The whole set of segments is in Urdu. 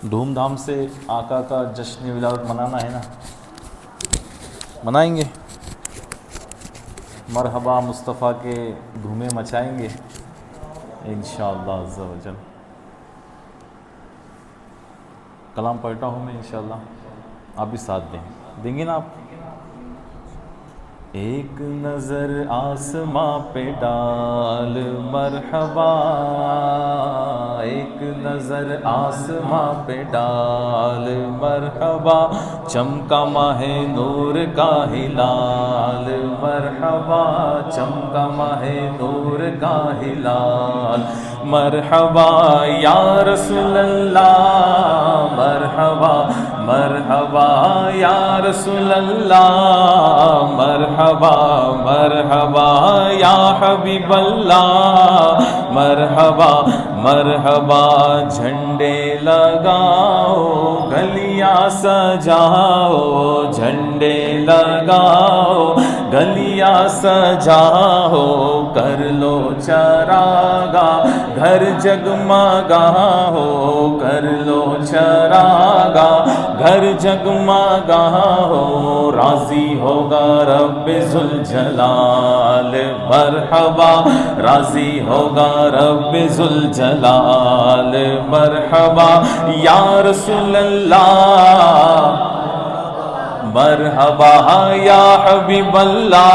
دھوم دھام سے آقا کا جشن ولادت منانا ہے نا، منائیں گے، مرحبا مصطفیٰ کے دھومیں مچائیں گے انشاءاللہ عز و جل۔ کلام پڑھتا ہوں میں انشاءاللہ، آپ بھی ساتھ دیں گے نا آپ؟ ایک نظر آسماں پہ ڈال مرحبا، ایک نظر آسماں پہ ڈال مرحبا، چمکا ماہ نور کا ہلال مرحبا، چمکا ماہ نور کا ہلال مرحبا یا رسول اللہ، مرحبا مرحبا یا رسول اللہ، مرحبا مرحبا یا حبیب اللہ، مرحبا مرحبا جھنڈے لگاؤ گلیاں سجاؤ، جھنڈے لگاؤ گلیاں سجاؤ، کر لو چراغا گھر جگمگاؤ، کر لو چراغا گھر جگمگاؤ، راضی ہوگا رب ذوالجلال مرحبا، راضی ہوگا رب ذوالجلال مرحبا یا رسول اللہ، مرحبا یا حبیب اللہ،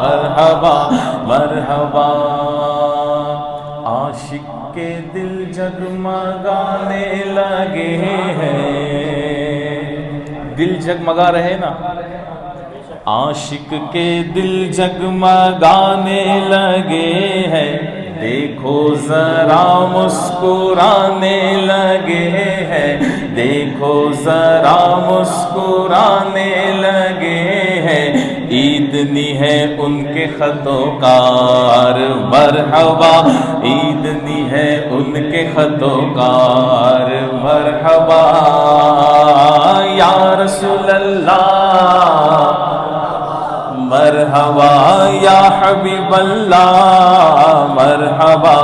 مرحبا مرحبا۔ عاشق کے دل جگمگانے لگے ہیں، دل جگمگا رہے نا، عاشق کے دل جگمگانے لگے ہیں، دیکھو ذرا مسکرانے لگے ہیں، دیکھو ذرا مسکرانے لگے ہیں، عیدنی ہے ان کے خط و کار مرحبا، عیدنی ہے ان کے خط و کار مرحبا یا رسول اللہ، مرحبا یا حبیب اللہ، مرحبا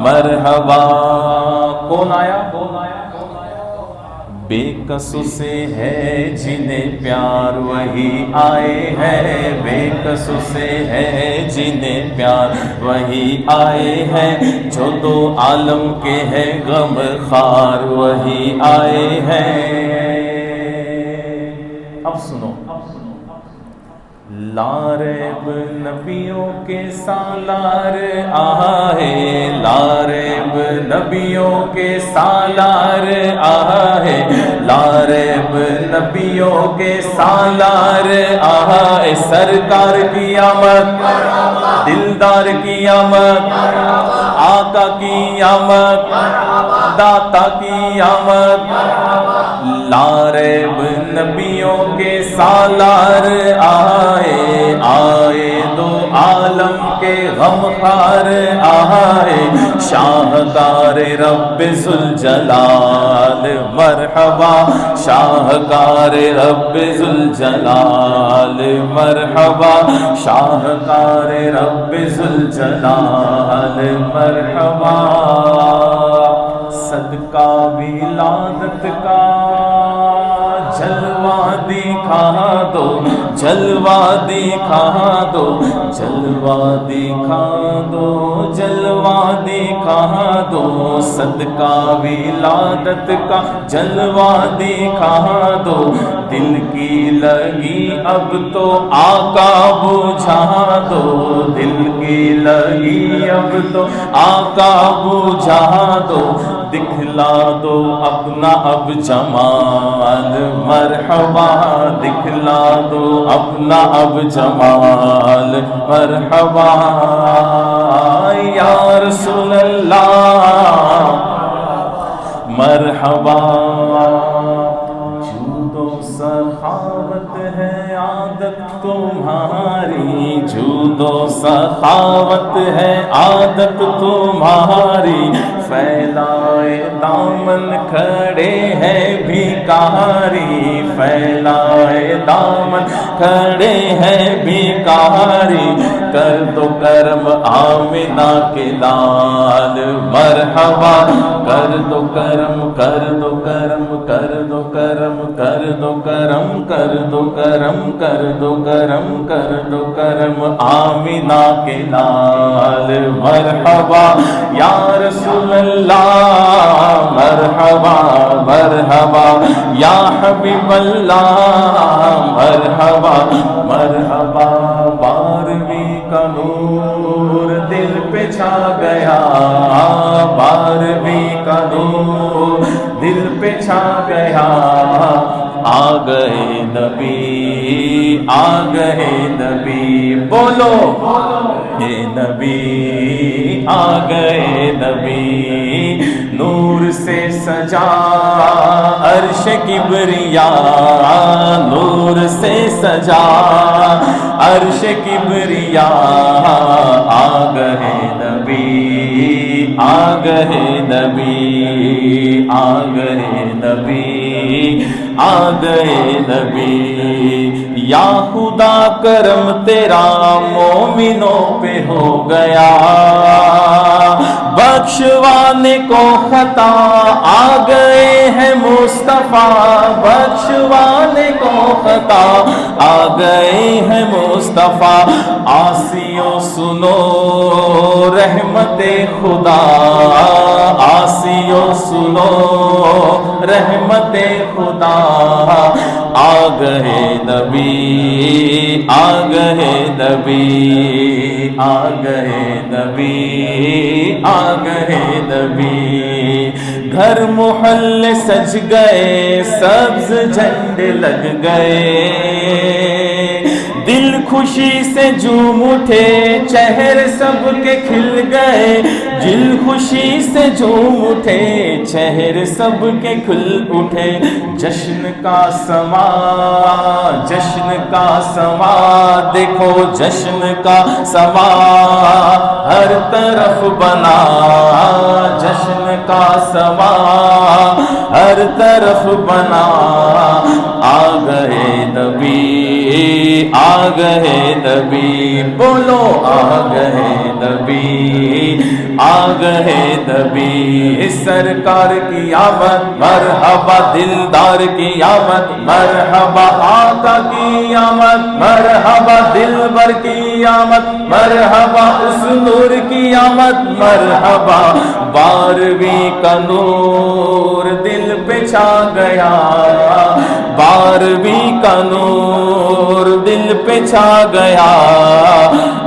مرحبا۔ کون آیا؟ بے قصوں سے ہے جنہیں پیار وہی آئے ہیں، بے قصوں سے ہے جنہیں پیار وہی آئے ہیں، جو دو عالم کے ہیں غم خوار وہی آئے ہیں۔ اب سنو، لا ریب نبیوں کے سالار آئے، لا ریب نبیوں کے سالار آئے، لا ریب نبیوں کے سالار آئے، سرکار کی آمد دلدار کی آمد، آقا کی آمد داتا کی آمد، لا ریب نبیوں کے سالار آئے، آئے دو عالم کے غمخوار آئے، شاہکار رب ذوالجلال مرحبا، شاہکار رب ذوالجلال مرحبا، شاہکار رب ذوالجلال مرحبا، صدقہ ولادت کا جلوہ دکھا دو، جلوہ دکھا دو، جلوہ دکھا دو، جلوہ دکھا دو، صدقہ ولادت کا جلوہ دکھا دو، دل کی لگی اب تو آقا بجھا دو، دل کی لگی اب تو آقا بجھا دو، دکھلا دو اپنا اب جمال مرحبا، دکھلا دو اپنا اب جمال مرحبا یا رسول اللہ، مرحبا۔ جود و سخاوت ہے عادت تمہاری، جود و سخاوت ہے عادت تمہاری، پھیلائے دامن کھڑے ہیں بھکاری، پھیلائے دامن کھڑے ہیں بھکاری، کر دو کرم آمنہ کے لال مرحبا، کر دو کرم کر دو کرم کر دو کرم کر دو کرم کر دو کرم کر دو کرم کر دو کرم آمنہ کے لال مرحبا یا رسول اللہ، مرحبا مرحبا یا حبیب اللہ، مرحبا مرحبا، 12ویں کا نور دل پہ چھا گیا، 12ویں کا نور دل پہ چھا گیا، آ گئے نبی آ گئے نبی، بولو اے نبی آ گئے نبی، نور سے سجا عرش کبریا، نور سے سجا عرش کبریا، آ گئے نبی آ گئے نبی آ گئے نبی آ گئے نبی، یا خدا کرم تیرا مومنوں پہ ہو گیا، بخشوانے کو خطا آ گئے ہیں مصطفیٰ، بخشوانے کو خطا آ گئے ہیں مصطفیٰ، آسیوں سنو رحمت خدا، آسیوں سنو رحمت خدا، آ گئے نبی آ گئے نبی آ گئے نبی آ گئے نبی، گھر محلے سج گئے سبز جھنڈے لگ گئے، دل خوشی سے جھوم اٹھے چہرے سب کے کھل گئے، دل خوشی سے جھوم اٹھے چہرے سب کے کھل اٹھے، جشن کا سما جشن کا سما، دیکھو جشن کا سما ہر طرف بنا، جشن کا سما ہر طرف بنا، آ گئے نبی آ گئے نبی، بولو آ گئے نبی آ گئے نبی، سرکار کی آمد مرحبا، دلدار کی آمد مرحبا، آقا کی آمد مرحبا، دلبر کی آمد مرحبا، اس نور کی آمد مرحبا، 12ویں کا نور دل پہ چھا گیا، 12ویں کا نور دل پہ چھا گیا،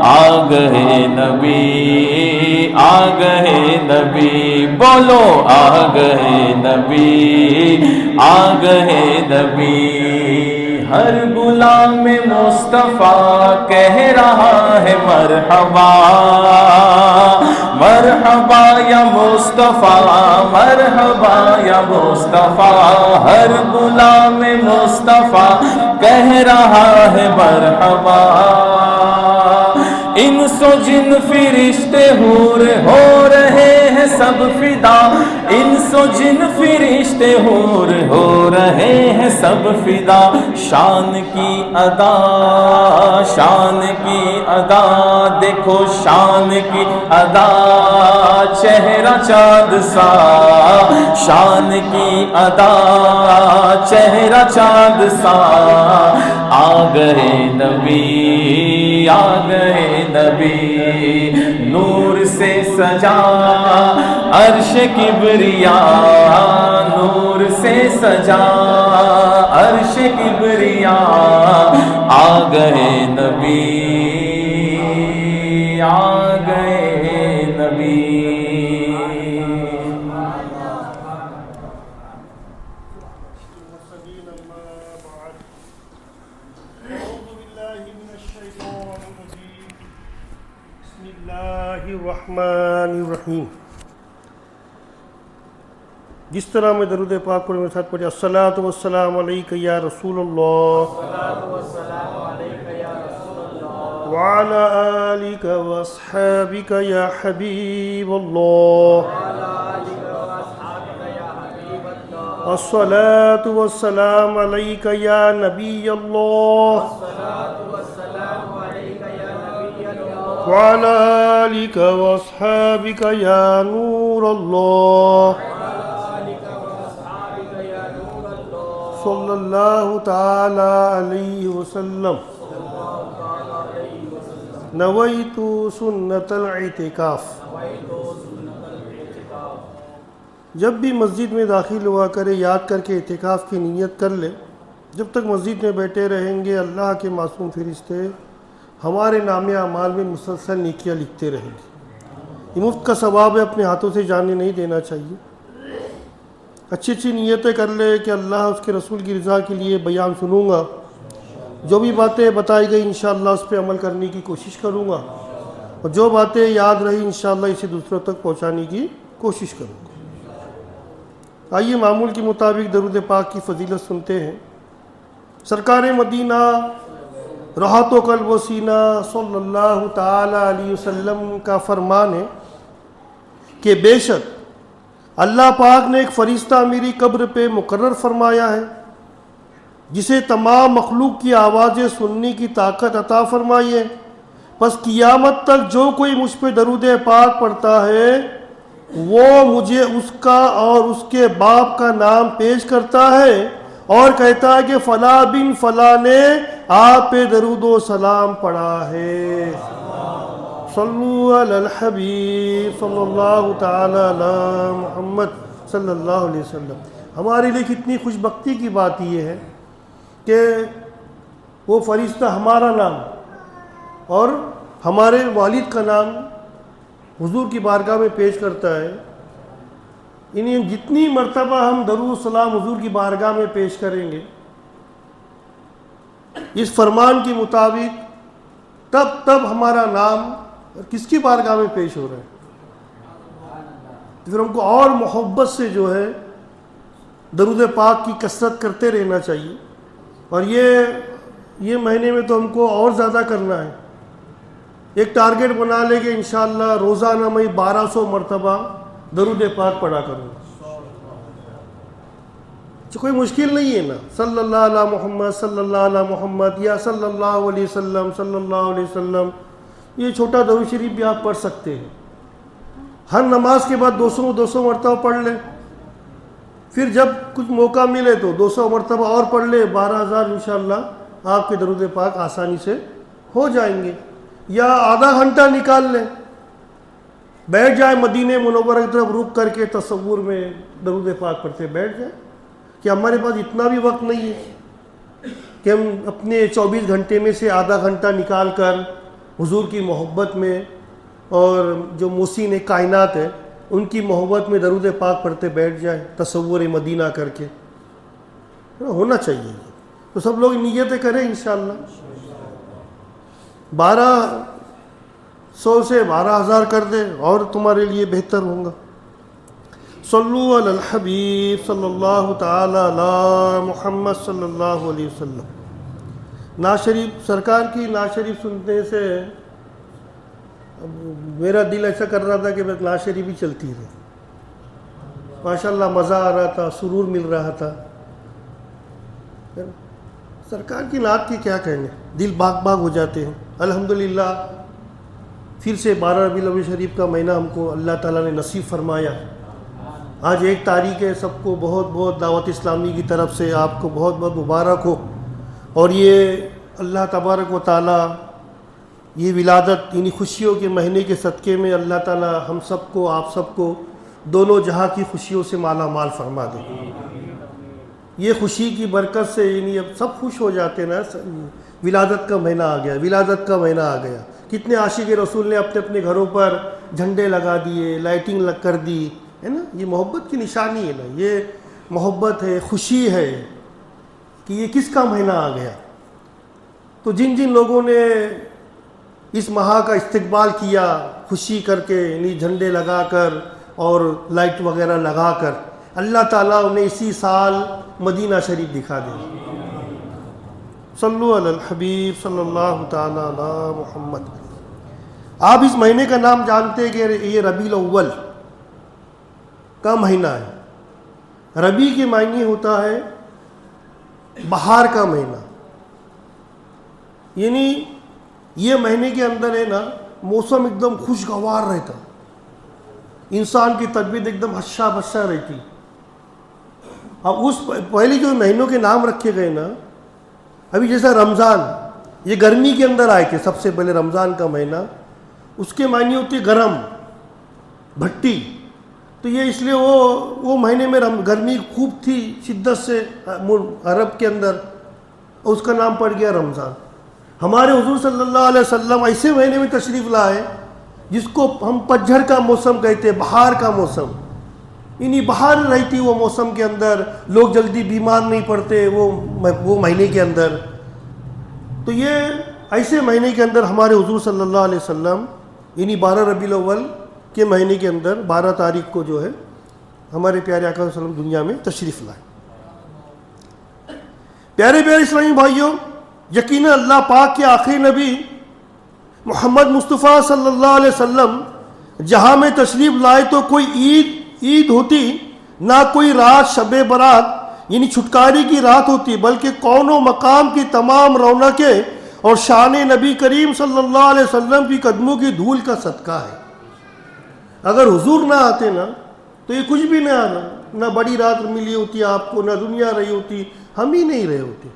آ گئے نبی آ گئے نبی، بولو آ گئے نبی آ گئے نبی، ہر غلام مصطفیٰ کہہ رہا ہے مرحبا، مرحبا یا مصطفیٰ مرحبا یا مصطفیٰ، ہر غلام مصطفیٰ کہہ رہا ہے مرحبا، انس و جن فرشتے حور ہو رہے ہیں سب فدا، انس و جن فرشتے حور ہو رہے ہیں سب فدا، شان کی ادا شان کی ادا، دیکھو شان کی ادا چہرہ چاند سا، شان کی ادا چہرہ چاند سا، آ گئے نبی آ گئے نبی، نور سے سجا عرش کبریا، نور سے سجا عرش کبریا، آ گئے نبی آ گئے نبی۔ الرحمن الرحیم، جس طرح میں درود پاک پڑھوں میرے ساتھ پڑھیں الصلاۃ والسلام علیک یا رسول اللہ وعلی آلک واصحابک یا حبیب اللہ الصلاۃ والسلام علیک یا نبی اللہ وعلی آلک واصحابک یا نور اللہ صلی اللہ تعالی علیہ وسلم نویت سنت الاعتکاف۔ جب بھی مسجد میں داخل ہوا کرے یاد کر کے اعتکاف کی نیت کر لے۔ جب تک مسجد میں بیٹھے رہیں گے اللہ کے معصوم فرشتے ہمارے نام اعمال میں مسلسل نیکیاں لکھتے رہیں گے۔ یہ مفت کا ثواب ہے، اپنے ہاتھوں سے جانے نہیں دینا چاہیے۔ اچھی اچھی نیتیں کر لے کہ اللہ اس کے رسول کی رضا کے لیے بیان سنوں گا، جو بھی باتیں بتائی گئی انشاءاللہ اس پہ عمل کرنے کی کوشش کروں گا، اور جو باتیں یاد رہی انشاءاللہ اسے دوسروں تک پہنچانے کی کوشش کروں گا۔ آئیے معمول کے مطابق درود پاک کی فضیلت سنتے ہیں۔ سرکار مدینہ راحت و قلب و سینہ صلی اللہ تعالی علیہ وسلم کا فرمان ہے کہ بے شک اللہ پاک نے ایک فرشتہ میری قبر پہ مقرر فرمایا ہے جسے تمام مخلوق کی آوازیں سننے کی طاقت عطا فرمائی ہے۔ پس قیامت تک جو کوئی مجھ پہ درود پاک پڑھتا ہے وہ مجھے اس کا اور اس کے باپ کا نام پیش کرتا ہے اور کہتا ہے کہ فلاں بن فلاں نے آپ پہ درود و سلام پڑھا ہے۔ صلو علی الحبیب صلی اللہ تعالی علی محمد صلی اللہ علیہ وسلم۔ ہمارے لیے کتنی خوش بختی کی بات یہ ہے کہ وہ فرشتہ ہمارا نام اور ہمارے والد کا نام حضور کی بارگاہ میں پیش کرتا ہے۔ یعنی جتنی مرتبہ ہم درود و سلام حضور کی بارگاہ میں پیش کریں گے اس فرمان کے مطابق تب ہمارا نام کس کی بارگاہ میں پیش ہو رہا ہے، تو پھر ہم کو اور محبت سے جو ہے درود پاک کی کثرت کرتے رہنا چاہیے، اور یہ مہینے میں تو ہم کو اور زیادہ کرنا ہے۔ ایک ٹارگٹ بنا لے کہ انشاءاللہ روزانہ میں 1200 مرتبہ درود پاک پڑھا کروں۔ کوئی مشکل نہیں ہے نا، صلی اللہ علی محمد صلی اللہ علی محمد یا صلی اللہ علیہ وسلم صلی اللہ علیہ وسلم، یہ چھوٹا درود شریف بھی آپ پڑھ سکتے ہیں۔ ہر نماز کے بعد 200 مرتبہ پڑھ لیں، پھر جب کچھ موقع ملے تو 200 مرتبہ اور پڑھ لیں، 12,000 انشاءاللہ آپ کے درود پاک آسانی سے ہو جائیں گے۔ یا آدھا گھنٹہ نکال لیں، بیٹھ جائیں مدینہ منورہ کی طرف رک کر کے تصور میں درود پاک پڑھتے بیٹھ جائیں، کہ ہمارے پاس اتنا بھی وقت نہیں ہے کہ ہم اپنے 24 گھنٹے میں سے آدھا گھنٹہ نکال کر حضور کی محبت میں اور جو محسن کائنات ہے ان کی محبت میں درود پاک پڑھتے بیٹھ جائیں تصور مدینہ کر کے۔ ہونا چاہیے، تو سب لوگ نیتیں کریں انشاءاللہ۔ 1200 سے 12,000 کر دیں اور تمہارے لیے بہتر ہوگا۔ صلو علی الحبیب صلی اللہ تعالی علی محمد صلی اللہ علیہ وسلم۔ نعت شریف، سرکار کی نعت شریف سننے سے میرا دل ایسا کر رہا تھا کہ بس نعت شریف ہی چلتی رہے۔ ماشاءاللہ مزہ آ رہا تھا، سرور مل رہا تھا۔ سرکار کی نعت کی کیا کہنے، دل باغ باغ ہو جاتے ہیں۔ الحمدللہ پھر سے 12 ربیع الاول شریف کا مہینہ ہم کو اللہ تعالیٰ نے نصیب فرمایا۔ آج 1 تاریخ ہے، سب کو بہت بہت دعوت اسلامی کی طرف سے آپ کو بہت بہت مبارک ہو۔ اور یہ اللہ تبارک و تعالیٰ یہ ولادت یعنی خوشیوں کے مہینے کے صدقے میں اللہ تعالیٰ ہم سب کو، آپ سب کو دونوں جہاں کی خوشیوں سے مالا مال فرما دے۔ یہ خوشی کی برکت سے یعنی اب سب خوش ہو جاتے ہیں نا، ولادت کا مہینہ آ گیا، ولادت کا مہینہ آ گیا۔ کتنے عاشق رسول نے اپنے اپنے گھروں پر جھنڈے لگا دیے، لائٹنگ کر دی، ہے نا۔ یہ محبت کی نشانی ہے نا، یہ محبت ہے، خوشی ہے کہ یہ کس کا مہینہ آ گیا۔ تو جن جن لوگوں نے اس ماہ کا استقبال کیا خوشی کر کے، یعنی جھنڈے لگا کر اور لائٹ وغیرہ لگا کر، اللہ تعالیٰ انہیں اسی سال مدینہ شریف دکھا دے. صلو علی الحبیب صلی اللہ تعالیٰ علی محمد. آپ اس مہینے کا نام جانتے ہیں کہ یہ ربیع الاول کا مہینہ ہے. ربیع کے معنی ہوتا ہے بہار کا مہینہ، یعنی یہ مہینے کے اندر ہے نا موسم ایک دم خوشگوار رہتا، انسان کی طبیعت ایک دم ہشہ بشہ رہتی. اب اس پہلے جو مہینوں کے نام رکھے گئے نا، ابھی جیسا رمضان یہ گرمی کے اندر آئے تھے، سب سے پہلے رمضان کا مہینہ، اس کے معنی ہوتی گرم بھٹی. تو یہ اس لیے وہ مہینے میں گرمی خوب تھی شدت سے عرب کے اندر، اور اس کا نام پڑ گیا رمضان. ہمارے حضور صلی اللہ علیہ وسلم ایسے مہینے میں تشریف لائے جس کو ہم پتجھڑ کا موسم کہتے، بہار کا موسم. یعنی بہار رہتی وہ موسم کے اندر، لوگ جلدی بیمار نہیں پڑتے وہ مہینے کے اندر. تو یہ ایسے مہینے کے اندر ہمارے حضور صلی اللہ علیہ وسلم یعنی 12 ربیع الاول کے مہینے کے اندر 12 تاریخ کو جو ہے ہمارے پیارے آقا صلی اللہ علیہ وسلم دنیا میں تشریف لائے. پیارے پیارے اسلامی بھائیوں، یقیناً اللہ پاک کے آخری نبی محمد مصطفیٰ صلی اللہ علیہ وسلم جہاں میں تشریف لائے تو کوئی عید ہوتی نہ کوئی رات شب برات یعنی چھٹکارے کی رات ہوتی، بلکہ کون و مقام کی تمام رونقیں اور شان نبی کریم صلی اللہ علیہ وسلم کی قدموں کی دھول کا صدقہ ہے. اگر حضور نہ آتے نا تو یہ کچھ بھی نہ آنا، نہ بڑی رات ملی ہوتی آپ کو، نہ دنیا رہی ہوتی، ہم ہی نہیں رہے ہوتے.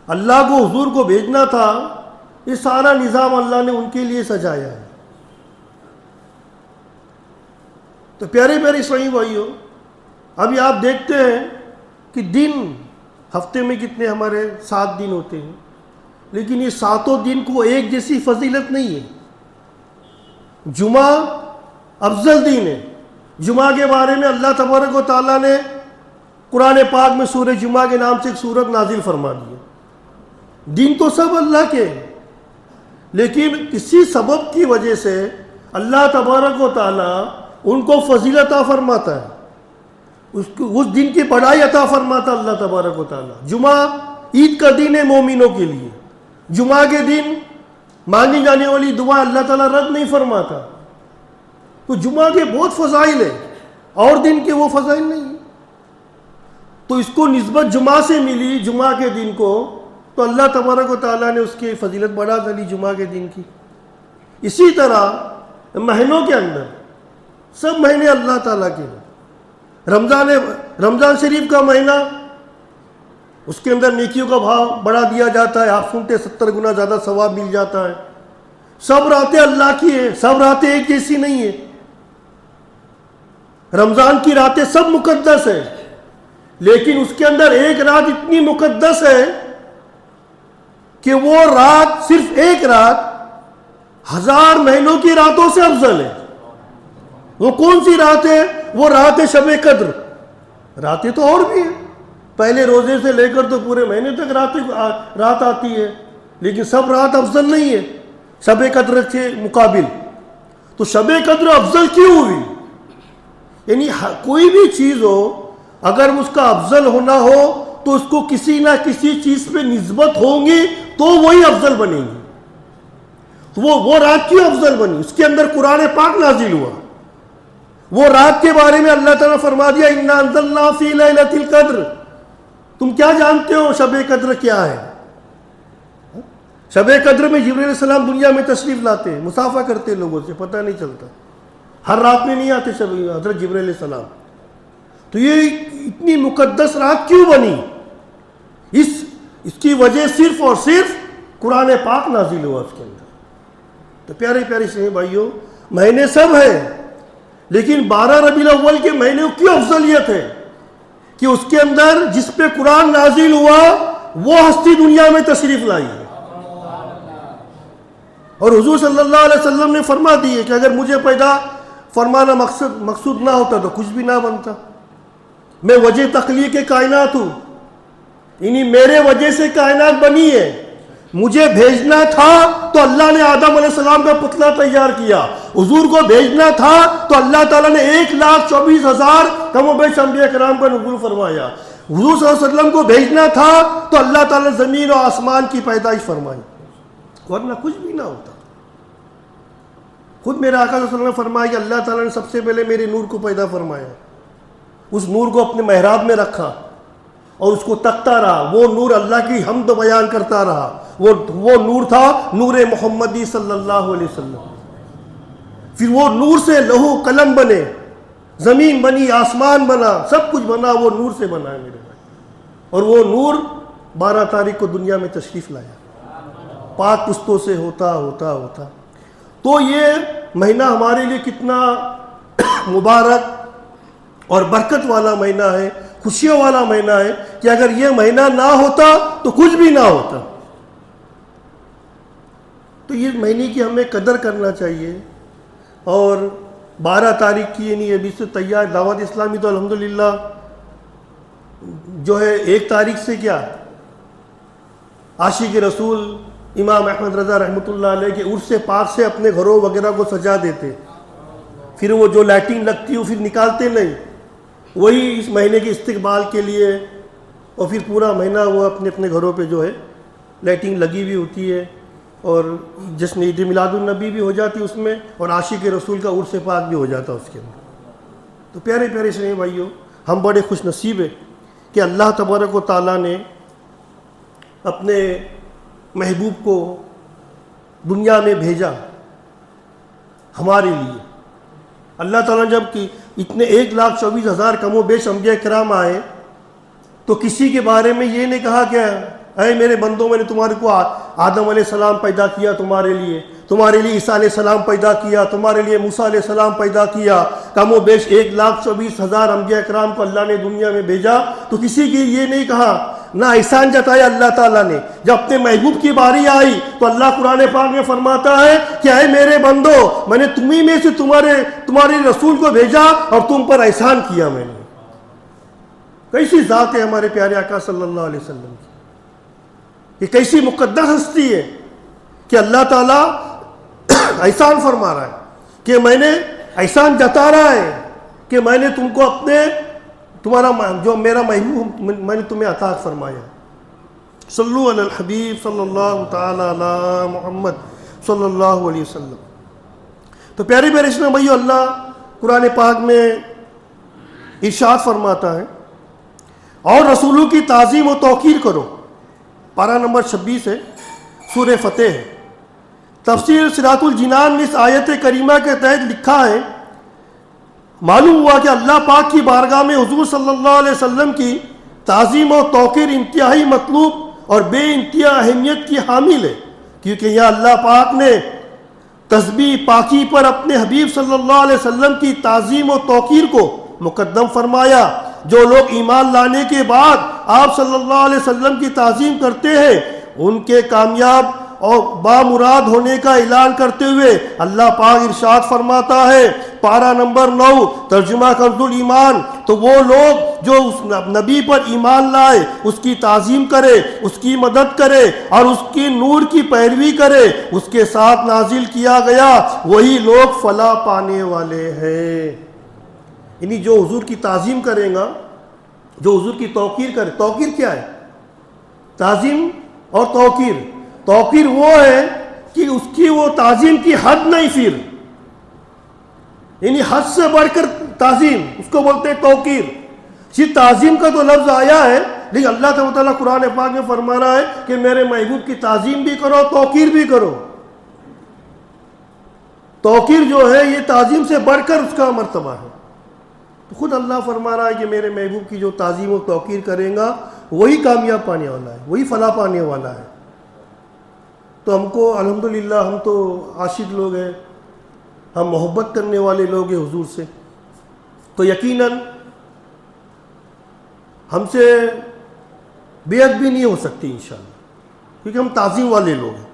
اللہ کو حضور کو بھیجنا تھا، یہ سارا نظام اللہ نے ان کے لیے سجایا ہے. تو پیارے پیارے اسلامی بھائیوں، ابھی آپ دیکھتے ہیں کہ دن ہفتے میں کتنے ہمارے 7 دن ہوتے ہیں، لیکن یہ 7 دن کو ایک جیسی فضیلت نہیں ہے. جمعہ افضل دن ہے. جمعہ کے بارے میں اللہ تبارک و تعالیٰ نے قرآن پاک میں سورہ جمعہ کے نام سے ایک سورت نازل فرما دی ہے. دین تو سب اللہ کے ہیں، لیکن کسی سبب کی وجہ سے اللہ تبارک و تعالیٰ ان کو فضیلت عطا فرماتا ہے، اس دن کی بڑائی عطا فرماتا اللہ تبارک و تعالیٰ. جمعہ عید کا دن ہے مومنوں کے لیے. جمعہ کے دن مانگی جانے والی دعا اللہ تعالیٰ رد نہیں فرماتا. تو جمعہ کے بہت فضائل ہیں اور دن کے وہ فضائل نہیں ہیں. تو اس کو نسبت جمعہ سے ملی، جمعہ کے دن کو، تو اللہ تبارک و تعالیٰ نے اس کی فضیلت بڑھا دی جمعہ کے دن کی. اسی طرح مہینوں کے اندر سب مہینے اللہ تعالیٰ کے ہیں. رمضان شریف کا مہینہ، اس کے اندر نیکیوں کا بھاؤ بڑھا دیا جاتا ہے. آپ سنتے 70 گنا زیادہ ثواب مل جاتا ہے. سب راتیں اللہ کی ہیں، سب راتیں ایک جیسی نہیں ہیں. رمضان کی راتیں سب مقدس ہیں، لیکن اس کے اندر ایک رات اتنی مقدس ہے کہ وہ رات، صرف ایک رات 1000 مہینوں کی راتوں سے افضل ہے. وہ کون سی رات ہے؟ وہ رات ہے شب قدر. راتیں تو اور بھی ہیں، پہلے روزے سے لے کر تو پورے مہینے تک رات آتی ہے، لیکن سب رات افضل نہیں ہے شب قدر کے مقابل. تو شب قدر افضل کیوں ہوئی؟ یعنی کوئی بھی چیز ہو، اگر اس کا افضل ہونا ہو تو اس کو کسی نہ کسی چیز پہ نسبت ہوں گی تو وہی افضل بنے گی. تو وہ رات کیوں افضل بنی؟ اس کے اندر قرآن پاک نازل ہوا. وہ رات کے بارے میں اللہ تعالیٰ فرما دیا اِنَّا أَنزَلْنَا فِي لَيْلَةِ الْقَدْرِ. تم کیا جانتے ہو شب قدر کیا ہے؟ شب قدر میں جبرائیل علیہ السلام دنیا میں تشریف لاتے ہیں، مسافہ کرتے ہیں لوگوں سے، پتہ نہیں چلتا. ہر رات میں نہیں آتے حضرت جبرائیل علیہ السلام. تو یہ اتنی مقدس رات کیوں بنی؟ اس کی وجہ صرف اور صرف قرآن پاک نازل ہوا اس کے اندر. تو پیارے پیارے سے بھائیوں، مہینے سب ہیں، لیکن 12 ربیع الاول کے مہینے کی افضلیت ہے کہ اس کے اندر جس پہ قرآن نازل ہوا وہ ہستی دنیا میں تشریف لائی ہے. اور حضور صلی اللہ علیہ وسلم نے فرما دی ہے کہ اگر مجھے پیدا فرمانا مقصود نہ ہوتا تو کچھ بھی نہ بنتا. میں وجہ تخلیق کائنات ہوں، یعنی میرے وجہ سے کائنات بنی ہے. مجھے بھیجنا تھا تو اللہ نے آدم علیہ السلام کا پتلا تیار کیا، حضور کو بھیجنا تھا تو اللہ تعالیٰ نے 1,24,000 کم و بیش انبیاء کرام کا نزول فرمایا، حضور صلی اللہ علیہ وسلم کو بھیجنا تھا تو اللہ تعالیٰ نے زمین و آسمان کی پیدائش فرمائی، ورنہ کچھ بھی نہ ہوتا۔ خود میرے آقا صلی اللہ علیہ وسلم نے فرمایا کہ اللہ تعالیٰ نے سب سے پہلے میرے نور کو پیدا فرمایا، اس نور کو اپنے محراب میں رکھا اور اس کو تکتا رہا، وہ نور اللہ کی حمد بیان کرتا رہا، وہ نور تھا نور محمدی صلی اللہ علیہ وسلم۔ پھر وہ نور سے لوح قلم بنے، زمین بنی، آسمان بنا، سب کچھ بنا، وہ نور سے بنا ہے میرے بھائی، اور وہ نور 12 تاریخ کو دنیا میں تشریف لایا، پاک پشتوں سے ہوتا ہوتا ہوتا۔ تو یہ مہینہ ہمارے لیے کتنا مبارک اور برکت والا مہینہ ہے، خوشیوں والا مہینہ ہے کہ اگر یہ مہینہ نہ ہوتا تو کچھ بھی نہ ہوتا۔ تو یہ مہینے کی ہمیں قدر کرنا چاہیے، اور 12 تاریخ کی یعنی ابھی سے تیار دعوت اسلامی تو الحمدللہ جو ہے 1 تاریخ سے کیا عاشق رسول امام احمد رضا رحمۃ اللہ علیہ کے عرس پاک سے اپنے گھروں وغیرہ کو سجا دیتے، پھر وہ جو لائٹنگ لگتی ہے پھر نکالتے نہیں، وہی اس مہینے کے استقبال کے لیے، اور پھر پورا مہینہ وہ اپنے اپنے گھروں پہ جو ہے لائٹنگ لگی ہوئی ہوتی ہے، اور جشن عید میلاد النبی بھی ہو جاتی اس میں، اور عاشق رسول کا عرس پاک بھی ہو جاتا اس کے اندر۔ تو پیارے پیارے اسلامی بھائیوں، ہم بڑے خوش نصیب ہیں کہ اللہ تبارک و تعالیٰ نے اپنے محبوب کو دنیا میں بھیجا ہمارے لیے۔ اللہ تعالیٰ نے جب کہ اتنے 1,24,000 کم و بیش انبیاء کرام آئے تو کسی کے بارے میں یہ نہیں کہا کہ اے میرے بندوں، میں نے تمہارے کو آدم علیہ السلام پیدا کیا تمہارے لیے عیسیٰ علیہ السلام پیدا کیا، تمہارے لیے موسیٰ علیہ السلام پیدا کیا، کم و بیش 1,24,000 انبیاء کرام کو اللہ نے دنیا میں بھیجا، تو کسی کی یہ نہیں کہا، نہ احسان جتایا اللہ تعالیٰ نے۔ جب اپنے محبوب کی باری آئی تو اللہ قرآن پاک میں فرماتا ہے کہ اے میرے بندو، میں نے تمہیں میں سے تمہارے رسول کو بھیجا اور تم پر احسان کیا میں نے۔ کیسی ذات ہے ہمارے پیارے آقا صلی اللہ علیہ وسلم کی، یہ کیسی مقدس ہستی ہے کہ اللہ تعالیٰ احسان فرما رہا ہے، کہ میں نے احسان جتا رہا ہے کہ میں نے تم کو تمہارا جو میرا محبوب میں نے تمہیں عطا فرمایا۔ صلو علی الحبیب صلی اللہ تعالی علی محمد صلی اللہ علیہ وسلم۔ تو پیارے پیارے اسلام بھائیو، اللہ قرآن پاک میں ارشاد فرماتا ہے، اور رسولوں کی تعظیم و توقیر کرو، پارہ نمبر 26 ہے، سورہ فتح ہے۔ تفسیر صراط الجنان میں اس آیت کریمہ کے تحت لکھا ہے، معلوم ہوا کہ اللہ پاک کی بارگاہ میں حضور صلی اللہ علیہ وسلم کی تعظیم و توقیر انتہائی مطلوب اور بے انتہا اہمیت کی حامل ہے، کیونکہ یہ اللہ پاک نے تسبیح پاکی پر اپنے حبیب صلی اللہ علیہ وسلم کی تعظیم و توقیر کو مقدم فرمایا۔ جو لوگ ایمان لانے کے بعد آپ صلی اللہ علیہ وسلم کی تعظیم کرتے ہیں، ان کے کامیاب اور بامراد ہونے کا اعلان کرتے ہوئے اللہ پاک ارشاد فرماتا ہے، پارہ نمبر 9 ترجمہ کنز الایمان، تو وہ لوگ جو اس نبی پر ایمان لائے، اس کی تعظیم کرے، اس کی مدد کرے اور اس کی نور کی پیروی کرے، اس کے ساتھ نازل کیا گیا، وہی لوگ فلاح پانے والے ہیں۔ یعنی جو حضور کی تعظیم کرے گا، جو حضور کی توقیر کرے، توقیر کیا ہے؟ تعظیم اور توقیر۔ توقیر وہ ہے کہ اس کی وہ تعظیم کی حد نہیں، پھر یعنی حد سے بڑھ کر تعظیم، اس کو بولتے ہیں توقیر۔ یہ تعظیم کا تو لفظ آیا ہے، لیکن اللہ تعالیٰ قرآن پاک میں فرما رہا ہے کہ میرے محبوب کی تعظیم بھی کرو، توقیر بھی کرو۔ توقیر جو ہے یہ تعظیم سے بڑھ کر اس کا مرتبہ ہے۔ تو خود اللہ فرما رہا ہے کہ میرے محبوب کی جو تعظیم و توقیر کریں گا وہی کامیاب پانے والا ہے، وہی فلاح پانے والا ہے۔ تو ہم کو الحمدللہ، ہم تو عاشق لوگ ہیں، ہم محبت کرنے والے لوگ ہیں حضور سے، تو یقیناً ہم سے بیعت بھی نہیں ہو سکتی انشاءاللہ، کیونکہ ہم تعظیم والے لوگ ہیں۔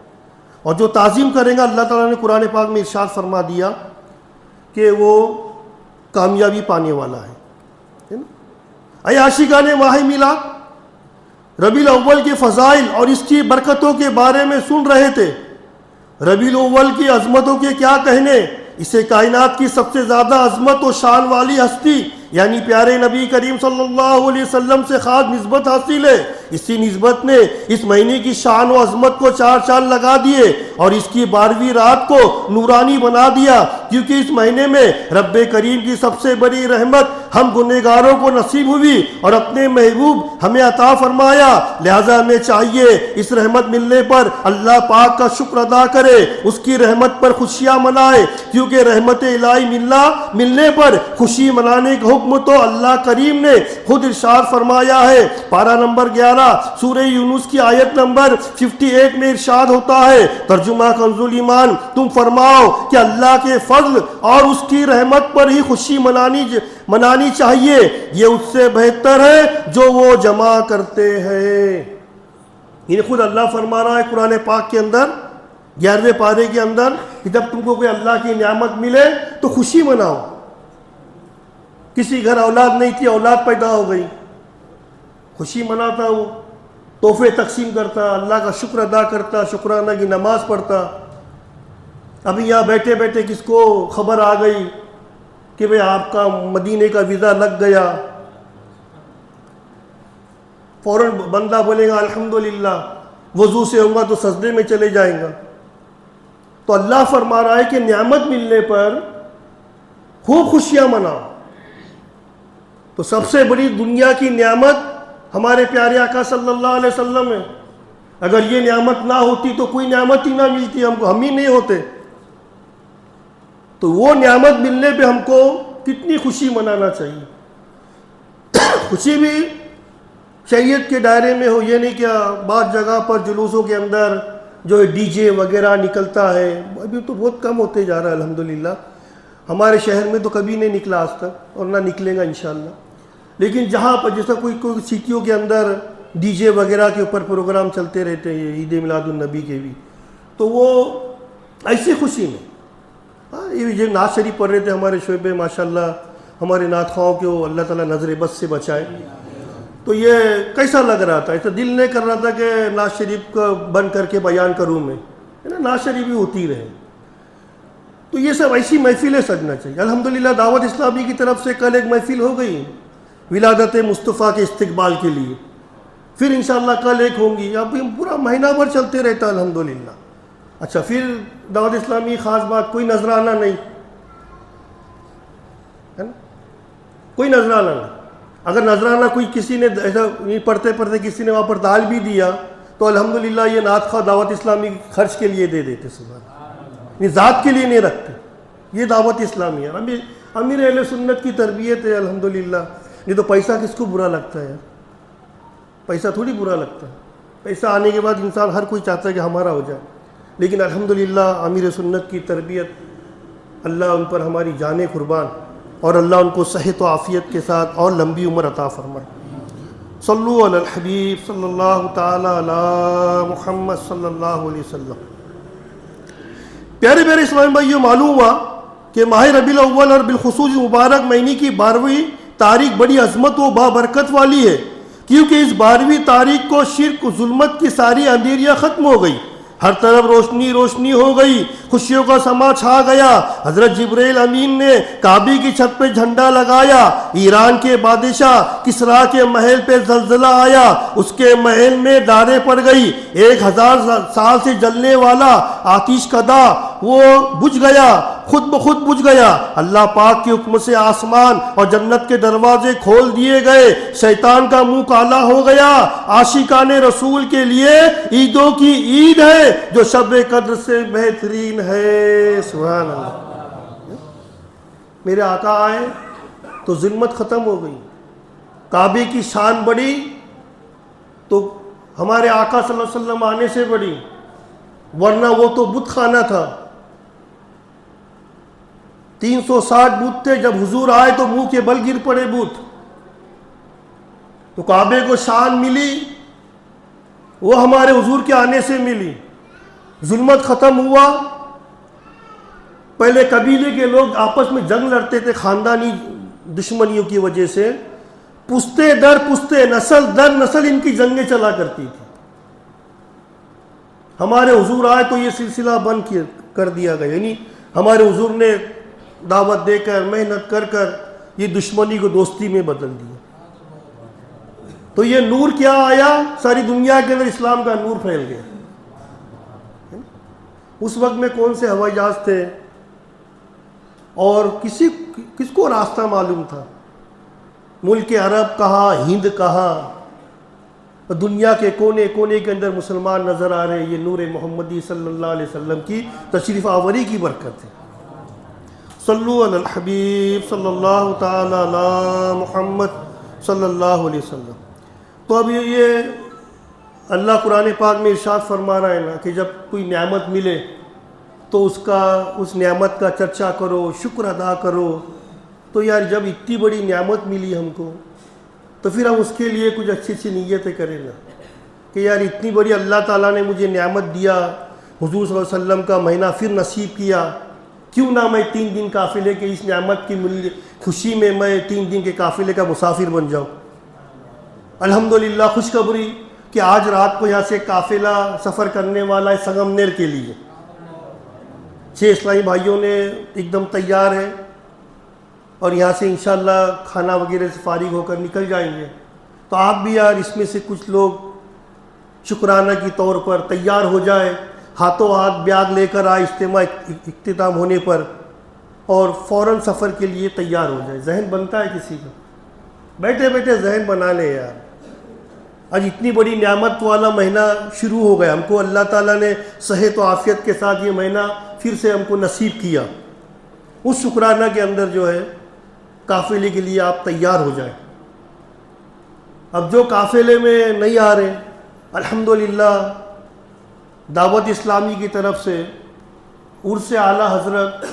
اور جو تعظیم کریں گا، اللہ تعالیٰ نے قرآن پاک میں ارشاد فرما دیا کہ وہ کامیابی پانے والا ہے نا۔ اے عاشقان ماہ میلاد، ربیع الاول کے فضائل اور اس کی برکتوں کے بارے میں سن رہے تھے۔ ربیع الاول کی عظمتوں کے کیا کہنے، اسے کائنات کی سب سے زیادہ عظمت و شان والی ہستی یعنی پیارے نبی کریم صلی اللہ علیہ وسلم سے خاص نسبت حاصل ہے۔ اسی نسبت نے اس مہینے کی شان و عظمت کو 4 چاند لگا دیے اور اس کی 12ویں رات کو نورانی بنا دیا، کیونکہ اس مہینے میں رب کریم کی سب سے بڑی رحمت ہم گنہگاروں کو نصیب ہوئی اور اپنے محبوب ہمیں عطا فرمایا، لہذا ہمیں چاہیے اس رحمت ملنے پر اللہ پاک کا شکر ادا کرے، اس کی رحمت پر خوشیاں منائے، کیونکہ رحمت الہی ملنے پر خوشی منانے کا حکم تو اللہ کریم نے خود ارشاد فرمایا ہے۔ پارہ نمبر 11 سورہ یونس کی آیت نمبر 58 میں ارشاد ہوتا ہے، ترجمہ کنز ایمان، تم فرماؤ کہ اللہ کے فضل اور اس کی رحمت پر ہی خوشی منانی چاہیے، یہ اس سے بہتر ہے جو وہ جمع کرتے ہیں۔ یہ خود اللہ فرما رہا ہے قرآن پاک کے اندر 11ویں پارے کے اندر کہ جب تم کو کوئی اللہ کی نعمت ملے تو خوشی مناؤ۔ کسی گھر اولاد نہیں تھی، اولاد پیدا ہو گئی، خوشی مناتا، وہ تحفے تقسیم کرتا، اللہ کا شکر ادا کرتا، شکرانہ کی نماز پڑھتا۔ ابھی یہاں بیٹھے بیٹھے کس کو خبر آ گئی کہ بھئی آپ کا مدینے کا ویزا لگ گیا، فوراً بندہ بولے گا الحمدللہ، وضو سے ہوگا تو سجدے میں چلے جائیں گا۔ تو اللہ فرما رہا ہے کہ نعمت ملنے پر خوب خوشیاں مناؤ۔ تو سب سے بڑی دنیا کی نعمت ہمارے پیارے آقا صلی اللہ علیہ وسلم ہے۔ اگر یہ نعمت نہ ہوتی تو کوئی نعمت ہی نہ ملتی ہم کو، ہم ہی نہیں ہوتے۔ تو وہ نعمت ملنے پہ ہم کو کتنی خوشی منانا چاہیے۔ خوشی بھی شریعت کے دائرے میں ہو، یہ نہیں کہ بعض جگہ پر جلوسوں کے اندر جو ڈی جے وغیرہ نکلتا ہے، ابھی تو بہت کم ہوتے جا رہا ہے الحمدللہ۔ ہمارے شہر میں تو کبھی نہیں نکلا آج تک اور نہ نکلے گا انشاءاللہ۔ لیکن جہاں پر جیسا کوئی سٹیوں کے اندر ڈی جے وغیرہ کے اوپر پروگرام چلتے رہتے ہیں، عید میلاد النبی کے بھی، تو وہ ایسی خوشی میں یہ نعت شریف پڑھ رہے تھے ہمارے شعبے، ماشاءاللہ ہمارے نعت خواہوں کو اللہ تعالیٰ نظر بد سے بچائے۔ تو یہ کیسا لگ رہا تھا، ایسا دل نہیں کر رہا تھا کہ نعت شریف کو بند کر کے بیان کروں میں، نعت شریف بھی ہوتی رہے۔ تو یہ سب ایسی محفلیں سجنا چاہیے۔ الحمدللہ دعوت اسلامی کی طرف سے کل ایک محفل ہو گئی ولادت مصطفیٰ کے استقبال کے لیے، پھر انشاءاللہ کل ایک ہوں گی، اب پورا مہینہ بھر چلتے رہتا ہے الحمدللہ۔ اچھا، پھر دعوت اسلامی خاص بات کوئی نذرانہ نہیں ہے نا، کوئی نذرانہ نہیں۔ اگر نذرانہ کوئی کسی نے ایسا پڑھتے پڑھتے کسی نے وہاں پر دال بھی دیا تو الحمدللہ یہ نعت خواہ دعوت اسلامی خرچ کے لیے دے دیتے، سبحان، ذات کے لیے نہیں رکھتے۔ یہ دعوت اسلامی ہے، امیر اہل سنت کی تربیت ہے الحمدللہ۔ نہیں تو پیسہ کس کو برا لگتا ہے؟ پیسہ تھوڑی برا لگتا ہے، پیسہ آنے کے بعد انسان ہر کوئی چاہتا ہے کہ ہمارا ہو جائے، لیکن الحمدللہ امیر سنت کی تربیت، اللہ ان پر ہماری جانیں قربان، اور اللہ ان کو صحت و عافیت کے ساتھ اور لمبی عمر عطا فرمائے۔ صلو علی الحبیب صلی اللہ تعالی علی محمد صلی اللہ علیہ وسلم۔ پیارے پیارے اسلامی بھائیو، معلوم ہوا کہ ماہ ربیع الاول اور بالخصوص مبارک مہینے کی 12ویں تاریخ بڑی عظمت و بابرکت والی ہے، کیونکہ اس 12ویں تاریخ کو شرک و ظلمت کی ساری اندھیریاں ختم ہو گئی، ہر طرف روشنی روشنی ہو گئی، خوشیوں کا سما چھا گیا۔ حضرت جبرائیل امین نے کعبے کی چھت پہ جھنڈا لگایا، ایران کے بادشاہ کسریٰ کے محل پہ زلزلہ آیا، اس کے محل میں داریں پڑ گئی، 1000 سال سے جلنے والا آتش کدا وہ بجھ گیا، خود بخود بجھ گیا۔ اللہ پاک کے حکم سے آسمان اور جنت کے دروازے کھول دیے گئے، شیطان کا منہ کالا ہو گیا۔ عاشقان رسول کے لیے عیدوں کی عید ہے جو شب قدر سے بہترین ہے۔ سبحان اللہ۔ میرے آقا آئے تو ظلمت ختم ہو گئی، کعبے کی شان بڑھی تو ہمارے آقا صلی اللہ علیہ وسلم آنے سے بڑھی، ورنہ وہ تو بت خانہ تھا۔ 360 بت تھے، جب حضور آئے تو منہ کے بل گر پڑے بت۔ تو کعبے کو شان ملی، وہ ہمارے حضور کے آنے سے ملی۔ ظلمت ختم ہوا۔ پہلے قبیلے کے لوگ آپس میں جنگ لڑتے تھے خاندانی دشمنیوں کی وجہ سے، پشتے در پشتے نسل در نسل ان کی جنگیں چلا کرتی تھی. ہمارے حضور آئے تو یہ سلسلہ بند کر دیا گیا. یعنی ہمارے حضور نے دعوت دے کر محنت کر کر یہ دشمنی کو دوستی میں بدل دیا. تو یہ نور کیا آیا؟ ساری دنیا کے اندر اسلام کا نور پھیل گیا. اس وقت میں کون سے ہوائی جہاز تھے اور کس کو راستہ معلوم تھا؟ ملک عرب کہاں، ہند کہاں، دنیا کے کونے کونے کے اندر مسلمان نظر آ رہے ہیں. یہ نور محمدی صلی اللہ علیہ وسلم کی تشریف آوری کی برکت ہے. صلو علی الحبیب صلی اللہ تعالی علی محمد صلی اللہ علیہ وسلم. تو اب یہ اللہ قرآن پاک میں ارشاد فرما رہا ہے نا کہ جب کوئی نعمت ملے تو اس نعمت کا چرچا کرو، شکر ادا کرو. تو یار جب اتنی بڑی نعمت ملی ہم کو تو پھر ہم اس کے لیے کچھ اچھی اچھی نیتیں کریں نا کہ یار اتنی بڑی اللہ تعالیٰ نے مجھے نعمت دیا، حضور صلی اللہ علیہ وسلم کا مہینہ پھر نصیب کیا، کیوں نہ میں 3 دن قافلے کے اس نعمت کی خوشی میں 3 دن کے قافلے کا مسافر بن جاؤں. الحمدللہ خوشخبری کہ آج رات کو یہاں سے قافلہ سفر کرنے والا ہے سنگمنیر کے لیے. 6 اسلامی بھائیوں نے ایک دم تیار ہے اور یہاں سے انشاءاللہ کھانا وغیرہ سے فارغ ہو کر نکل جائیں گے. تو آپ بھی یار اس میں سے کچھ لوگ شکرانہ کی طور پر تیار ہو جائے، ہاتھوں ہاتھ بیاگ لے کر آئے اجتماع اختتام ہونے پر اور فوراً سفر کے لیے تیار ہو جائے. ذہن بنتا ہے کسی کا؟ بیٹھے بیٹھے ذہن بنا لے یار. آج اتنی بڑی نعمت والا مہینہ شروع ہو گیا، ہم کو اللہ تعالیٰ نے صحت و عافیت کے ساتھ یہ مہینہ پھر سے ہم کو نصیب کیا. اس شکرانہ کے اندر جو ہے قافلے کے لیے آپ تیار ہو جائیں. اب جو قافلے میں نہیں آ رہے، الحمدللہ دعوت اسلامی کی طرف سے عرس اعلیٰ حضرت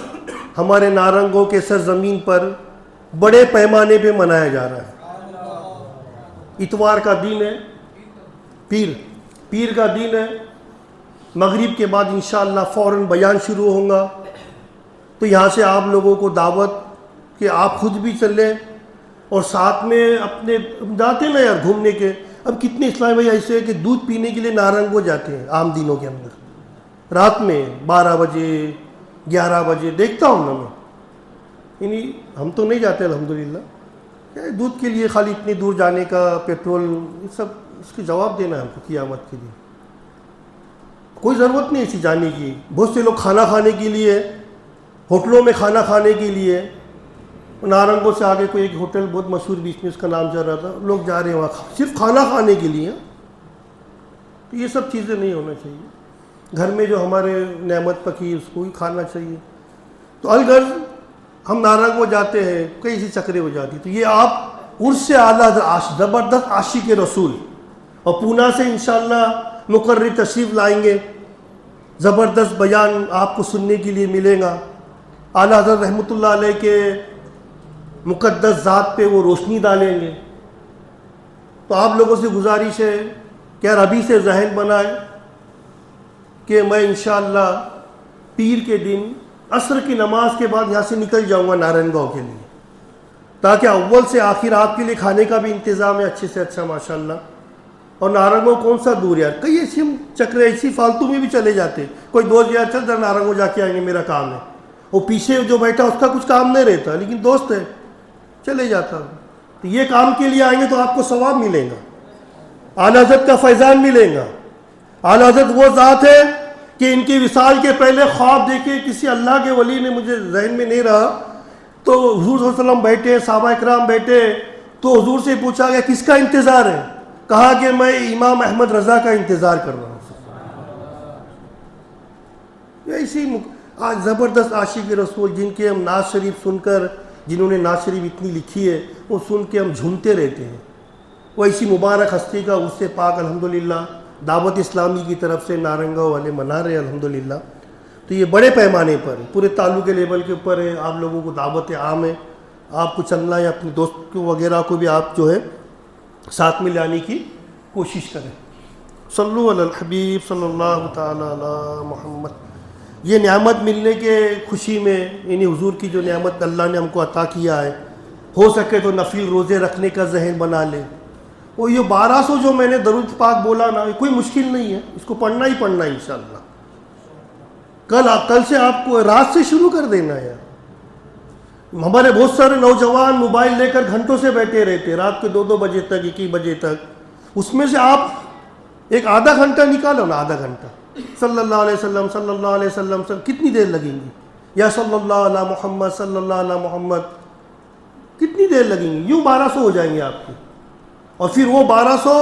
ہمارے نارنگوں کے سرزمین پر بڑے پیمانے پہ منایا جا رہا ہے. اتوار کا دن ہے، پیر کا دن ہے. مغرب کے بعد انشاءاللہ فوراً بیان شروع ہوگا. تو یہاں سے آپ لوگوں کو دعوت کہ آپ خود بھی چلیں اور ساتھ میں اپنے جاتے نا یار گھومنے کے. اب کتنے اسلامی بھائی ایسے ہیں کہ دودھ پینے کے لیے نارنگو جاتے ہیں عام دنوں کے اندر، رات میں 12 بجے 11 بجے دیکھتا ہوں نا میں. یعنی ہم تو نہیں جاتے الحمدللہ. دودھ کے لیے خالی اتنی دور جانے کا پیٹرول یہ سب اس کی جواب دینا ہے ہم کو قیامت کے دن. کوئی ضرورت نہیں ایسی جانے کی. بہت سے لوگ کھانا کھانے کے لیے ہوٹلوں میں کھانا کھانے کے لیے، نارنگوں سے آگے کوئی ایک ہوٹل بہت مشہور بیچ میں اس کا نام چل رہا تھا، لوگ جا رہے ہیں وہاں صرف کھانا کھانے کے لیے. تو یہ سب چیزیں نہیں ہونا چاہیے. گھر میں جو ہمارے نعمت پکی اس کو ہی کھانا چاہیے. تو الغرض ہم نارنگوں جاتے ہیں، کئی سی چکریں ہو جاتی. تو یہ آپ عرس اعلیٰ زبردست عاشق رسول اور پونا سے انشاءاللہ مقرر تشریف لائیں گے. زبردست بیان آپ کو سننے کے لیے ملے گا. اعلیٰ حضرت رحمۃ اللہ علیہ کے مقدس ذات پہ وہ روشنی ڈالیں گے. تو آپ لوگوں سے گزارش ہے کہ یار ابھی سے ذہن بنائیں کہ میں انشاءاللہ پیر کے دن عصر کی نماز کے بعد یہاں سے نکل جاؤں گا نارائن گاؤں کے لیے، تاکہ اول سے آخر آپ کے لیے کھانے کا بھی انتظام ہے اچھے سے اچھا ماشاءاللہ. اور نارنگوں کون سا دور یار، کئی ایسی ہم چکرے ایسی فالتو میں بھی چلے جاتے. کوئی دوست یار چل جا نارنگوں جا کے آئیں گے میرا کام ہے، وہ پیچھے جو بیٹھا اس کا کچھ کام نہیں رہتا لیکن دوست ہے چلے جاتا ہوں. تو یہ کام کے لیے آئیں گے تو آپ کو ثواب ملے گا، اعلیٰ حضرت کا فیضان ملے گا. اعلیٰ حضرت وہ ذات ہے کہ ان کی وصال کے پہلے خواب دیکھے کسی اللہ کے ولی نے، مجھے ذہن میں نہیں رہا، تو حضور صلی اللہ علیہ وسلم بیٹھے، صحابہ اکرام بیٹھے، تو حضور سے پوچھا گیا کس کا انتظار ہے؟ کہا کہ میں امام احمد رضا کا انتظار کر رہا ہوں. ایسی آج زبردست عاشق رسول جن کے ہم نعت شریف سن کر، جنہوں نے نعت شریف اتنی لکھی ہے وہ سن کے ہم جھومتے رہتے ہیں. وہ ایسی مبارک ہستی کا اس سے پاک الحمدللہ دعوت اسلامی کی طرف سے نارنگاؤں والے منا رہے ہیں الحمدللہ. تو یہ بڑے پیمانے پر پورے تعلق کے لیول کے اوپر ہے. آپ لوگوں کو دعوت عام ہے، آپ کو چلنا ہے، اپنے دوست وغیرہ کو بھی آپ جو ہے ساتھ میں لانے کی کوشش کریں. صلو علی الحبیب صلی اللہ تعالی علی محمد. یہ نعمت ملنے کے خوشی میں، یعنی حضور کی جو نعمت اللہ نے ہم کو عطا کیا ہے، ہو سکے تو نفل روزے رکھنے کا ذہن بنا لے. وہ یہ 1200 جو میں نے درود پاک بولا نا، کوئی مشکل نہیں ہے، اس کو پڑھنا ہی پڑھنا ہے انشاءاللہ. کل سے آپ کو رات سے شروع کر دینا ہے. ہمارے بہت سارے نوجوان موبائل لے کر گھنٹوں سے بیٹھے رہتے، رات کے 2 بجے تک، 1 بجے تک. اس میں سے آپ ایک آدھا گھنٹہ نکالو نا، آدھا گھنٹہ صلی اللہ علیہ وسلم صلی اللہ علیہ وسلم کتنی دیر لگیں گی؟ یا صلی اللہ علیہ محمد صلی اللہ علیہ محمد، کتنی دیر لگیں گی؟ یوں 1200 ہو جائیں گے آپ کے. اور پھر وہ 1200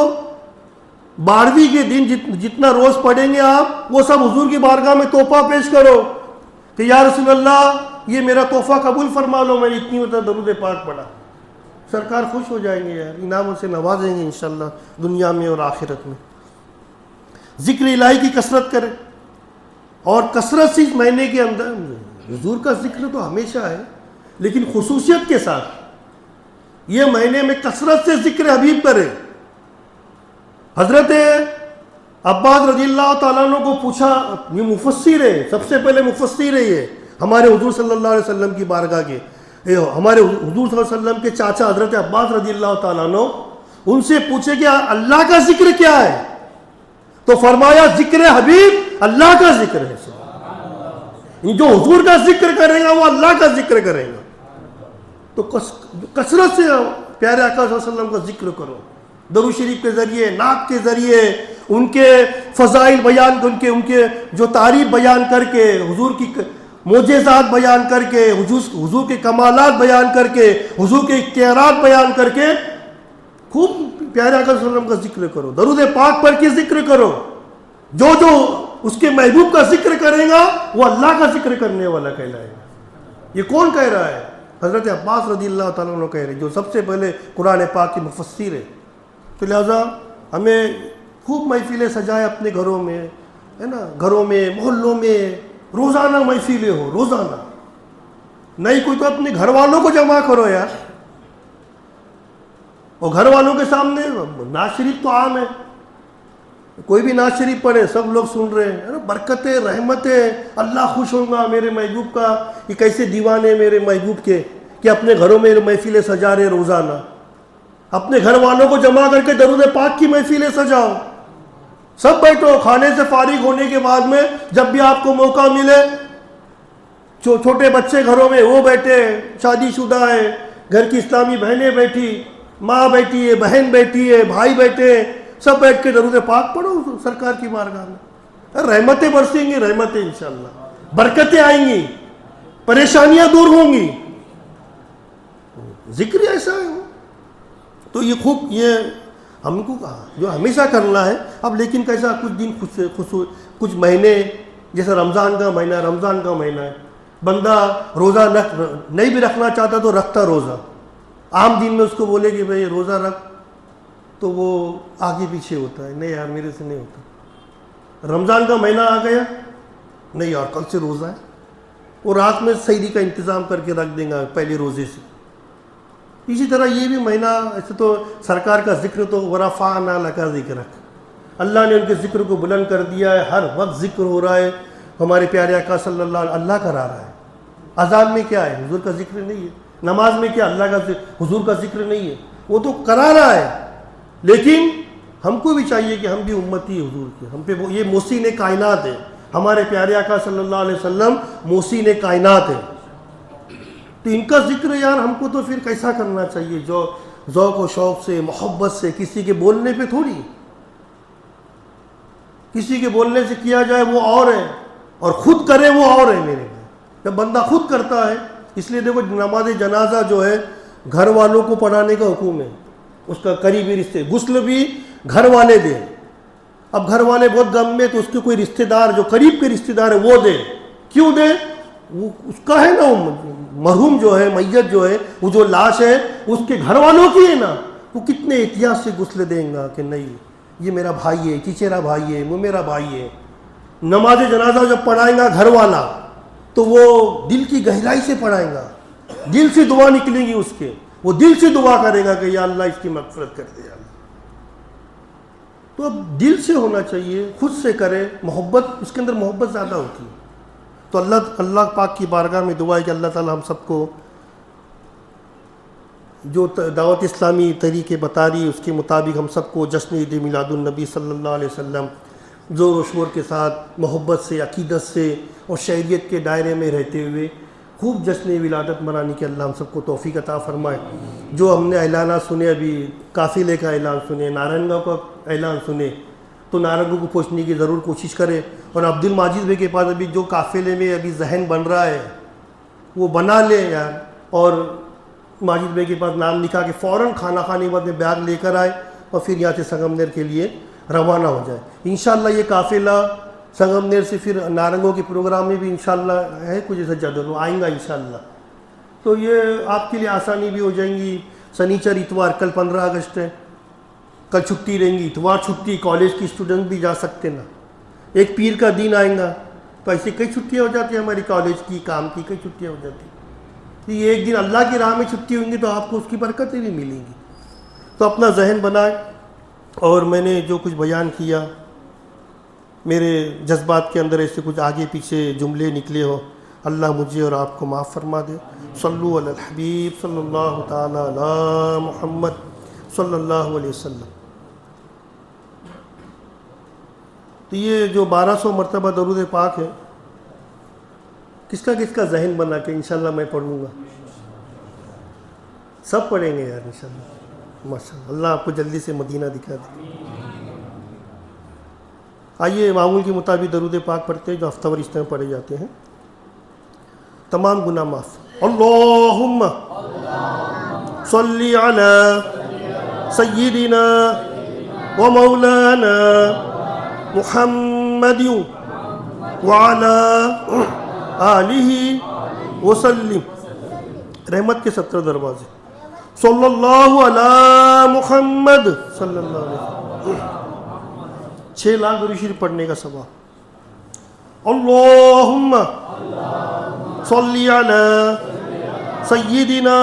12ویں کے دن جتنا روز پڑھیں گے آپ، وہ سب حضور کی بارگاہ میں تحفہ پیش کرو کہ یا رسول اللہ یہ میرا تحفہ قبول فرما لو، میں نے اتنی مدت درود پاک پڑھا. سرکار خوش ہو جائیں گے یار، انعاموں سے نوازیں گے انشاءاللہ دنیا میں اور آخرت میں. ذکر الہی کی کثرت کریں، اور کثرت سے اس مہینے کے اندر حضور کا ذکر تو ہمیشہ ہے، لیکن خصوصیت کے ساتھ یہ مہینے میں کثرت سے ذکر حبیب کرے. حضرت عباس رضی اللہ تعالیٰ عنہ کو پوچھا، یہ مفسر ہے، سب سے پہلے مفسر ہے یہ ہمارے حضور صلی اللہ علیہ وسلم کی بارگاہ کے، ہمارے حضور صلی اللہ علیہ وسلم کے چاچا حضرت عباس رضی اللہ تعالیٰ عنہ، ان سے پوچھے کہ اللہ کا ذکر کیا ہے؟ تو فرمایا ذکر حبیب اللہ کا ذکر ہے. جو حضور کا ذکر کرے گا وہ اللہ کا ذکر کرے گا. تو کثرت سے پیارے آقا صلی اللہ علیہ وسلم کا ذکر کرو، درود شریف کے ذریعے، نعت کے ذریعے، ان کے فضائل بیان، ان کے جو تعریف بیان کر کے، حضور کی معجزات بیان کر کے، حضور کے کمالات بیان کر کے، حضور کے اختیارات بیان کر کے خوب پیارے آقا صلی اللہ علیہ وسلم کا ذکر کرو، درود پاک پڑھ کے ذکر کرو. جو اس کے محبوب کا ذکر کرے گا وہ اللہ کا ذکر کرنے والا کہلائے گا. یہ کون کہہ رہا ہے؟ حضرت عباس رضی اللہ تعالیٰ عنہ کہہ رہے ہیں، جو سب سے پہلے قرآن پاک کی مفسر ہے. تو لہٰذا ہمیں خوب محفلیں سجائے اپنے گھروں میں، ہے نا، گھروں میں، محلوں میں روزانہ محفلیں ہو، روزانہ. نہیں کوئی تو اپنے گھر والوں کو جمع کرو یار، اور گھر والوں کے سامنے نعت شریف تو عام ہے، کوئی بھی نعت شریف پڑھے سب لوگ سن رہے ہیں. برکتیں، رحمتیں، اللہ خوش ہوں گا میرے محبوب کا. یہ کیسے دیوانے میرے محبوب کے کہ اپنے گھروں میں محفلیں سجا رہے روزانہ. اپنے گھر والوں کو جمع کر کے درود پاک کی محفلیں سجاؤ، سب بیٹھو. کھانے سے فارغ ہونے کے بعد میں جب بھی آپ کو موقع ملے، چھوٹے بچے گھروں میں وہ بیٹھے، شادی شدہ ہے، گھر کی اسلامی بہنیں بیٹھی، ماں بیٹھی ہے، بہن بیٹھی ہے، بھائی بیٹھے، سب بیٹھ کے درود پاک پڑھو سرکار کی بارگاہ میں. رحمتیں برسیں گی، رحمتیں انشاءاللہ، برکتیں آئیں گی، پریشانیاں دور ہوں گی. ذکر ایسا ہے. تو یہ خوب، یہ ہم کو کہا جو ہمیشہ کرنا ہے. اب لیکن کیسا کچھ دن کچھ مہینے، جیسے رمضان کا مہینہ ہے، بندہ روزہ نہیں بھی رکھنا چاہتا تو رکھتا روزہ. عام دن میں اس کو بولے کہ بھائی روزہ رکھ تو وہ آگے پیچھے ہوتا ہے، نہیں یار میرے سے نہیں ہوتا. رمضان کا مہینہ آ گیا، نہیں یار کل سے روزہ ہے، وہ رات میں سحری کا انتظام کر کے رکھ دیں گا پہلے روزے سے. اسی طرح یہ بھی مہینہ، ایسے تو سرکار کا ذکر تو ورفعنا لک ذکرک، اللہ نے ان کے ذکر کو بلند کر دیا ہے. ہر وقت ذکر ہو رہا ہے. ہمارے پیارے آقا صلی اللہ علیہ وسلم اللہ کرا رہا ہے. اذان میں کیا ہے؟ حضور کا ذکر نہیں ہے. نماز میں کیا؟ اللہ کا حضور کا ذکر نہیں ہے. وہ تو کرا رہا ہے، لیکن ہم کو بھی چاہیے کہ ہم بھی امتی حضور کے، ہم پہ یہ محسن کائنات ہے. ہمارے پیارے آقا صلی اللہ علیہ وسلم محسن کائنات ہے. تو ان کا ذکر یار ہم کو تو پھر کیسا کرنا چاہیے؟ جو ذوق و شوق سے، محبت سے، کسی کے بولنے پہ تھوڑی، کسی کے بولنے سے کیا جائے وہ اور ہے، اور خود کرے وہ اور ہے. میرے جب بندہ خود کرتا ہے، اس لیے دیکھو نماز جنازہ جو ہے گھر والوں کو پڑھانے کا حکم ہے. اس کا قریبی رشتے، غسل بھی گھر والے دیں. اب گھر والے بہت غم میں تو اس کے کوئی رشتہ دار جو قریب کے رشتہ دار ہے وہ دے. کیوں دے؟ وہ اس کا ہے نا، مرحوم جو ہے، میت جو ہے، وہ جو لاش ہے اس کے گھر والوں کی ہے نا. وہ کتنے احتیاط سے غسل دیں گا کہ نہیں یہ میرا بھائی ہے، چچیرا بھائی ہے، وہ میرا بھائی ہے. نماز جنازہ جب پڑھائے گا گھر والا تو وہ دل کی گہرائی سے پڑھائے گا، دل سے دعا نکلیں گی اس کے. وہ دل سے دعا کرے گا کہ یا اللہ اس کی مغفرت کر دے. تو اب دل سے ہونا چاہیے، خود سے کرے. محبت، اس کے اندر محبت زیادہ ہوتی ہے. تو اللہ پاک کی بارگاہ میں دعا ہے کہ اللہ تعالی ہم سب کو جو دعوت اسلامی طریقے بتا رہی ہے اس کے مطابق ہم سب کو جشن عید میلاد النبی صلی اللہ علیہ وسلم زور و شور کے ساتھ محبت سے، عقیدت سے اور شہریت کے دائرے میں رہتے ہوئے خوب جشن ولادت منانے کے اللہ ہم سب کو توفیق عطا فرمائے۔ جو ہم نے اعلانات سنے، ابھی قافلے کا اعلان سنے، نارنگا کا اعلان سنے، تو نارنگوں کو پہنچنے کی ضرور کوشش کرے، اور عبد الماجد بھائی کے پاس ابھی جو قافلے میں ابھی ذہن بن رہا ہے وہ بنا لے یار، اور ماجد بھائی کے پاس نام لکھا کہ فوراً کھانا کھانے کے بعد میں بیگ لے کر آئے اور پھر یہاں سے سنگمنیر کے لیے روانہ ہو جائے۔ انشاءاللہ یہ قافلہ سنگمنیر سے پھر نارنگوں کے پروگرام میں بھی انشاءاللہ ہے کچھ ایسا جدول وہ آئیں گا انشاءاللہ، تو یہ آپ کے لیے آسانی بھی ہو جائیں گی۔ سنیچر اتوار، کل 15 اگست ہے، کل چھٹی رہیں گی، اتوار چھٹی، کالج کی اسٹوڈنٹ بھی جا سکتے نا، ایک پیر کا دن آئیں گا تو ایسے کئی چھٹیاں ہو جاتی ہیں ہماری کالج کی، کام کی کئی چھٹیاں ہو جاتی ہیں، تو یہ ایک دن اللہ کی راہ میں چھٹی ہوں گی تو آپ کو اس کی برکتیں بھی ملیں گی۔ تو اپنا ذہن بنائیں، اور میں نے جو کچھ بیان کیا میرے جذبات کے اندر ایسے کچھ آگے پیچھے جملے نکلے ہو، اللہ مجھے اور آپ کو معاف فرما دے۔ صلو علی الحبیب صلی اللہ تعالی علی محمد صلی اللہ علیہ وسلم۔ تو یہ جو 1200 مرتبہ درود پاک ہے، کس کا ذہن بنا کہ انشاءاللہ میں پڑھوں گا؟ سب پڑھیں گے یار انشاءاللہ، ماشاءاللہ، اللہ آپ کو جلدی سے مدینہ دکھا دے۔ آئیے معمول کے مطابق درود پاک پڑھتے ہیں جو ہفتہ وار اس طرح پڑھے جاتے ہیں، تمام گناہ معاف۔ اللہم صلی علی سیدنا و مولانا محمد وعلی آلہ وسلم۔ رحمت کے 17 دروازے۔ صلی اللہ علی محمد صلی اللہ علیہ وسلم، 6 لاکھ درود شریف پڑھنے کا ثواب۔ اللہم صلی علی سیدنا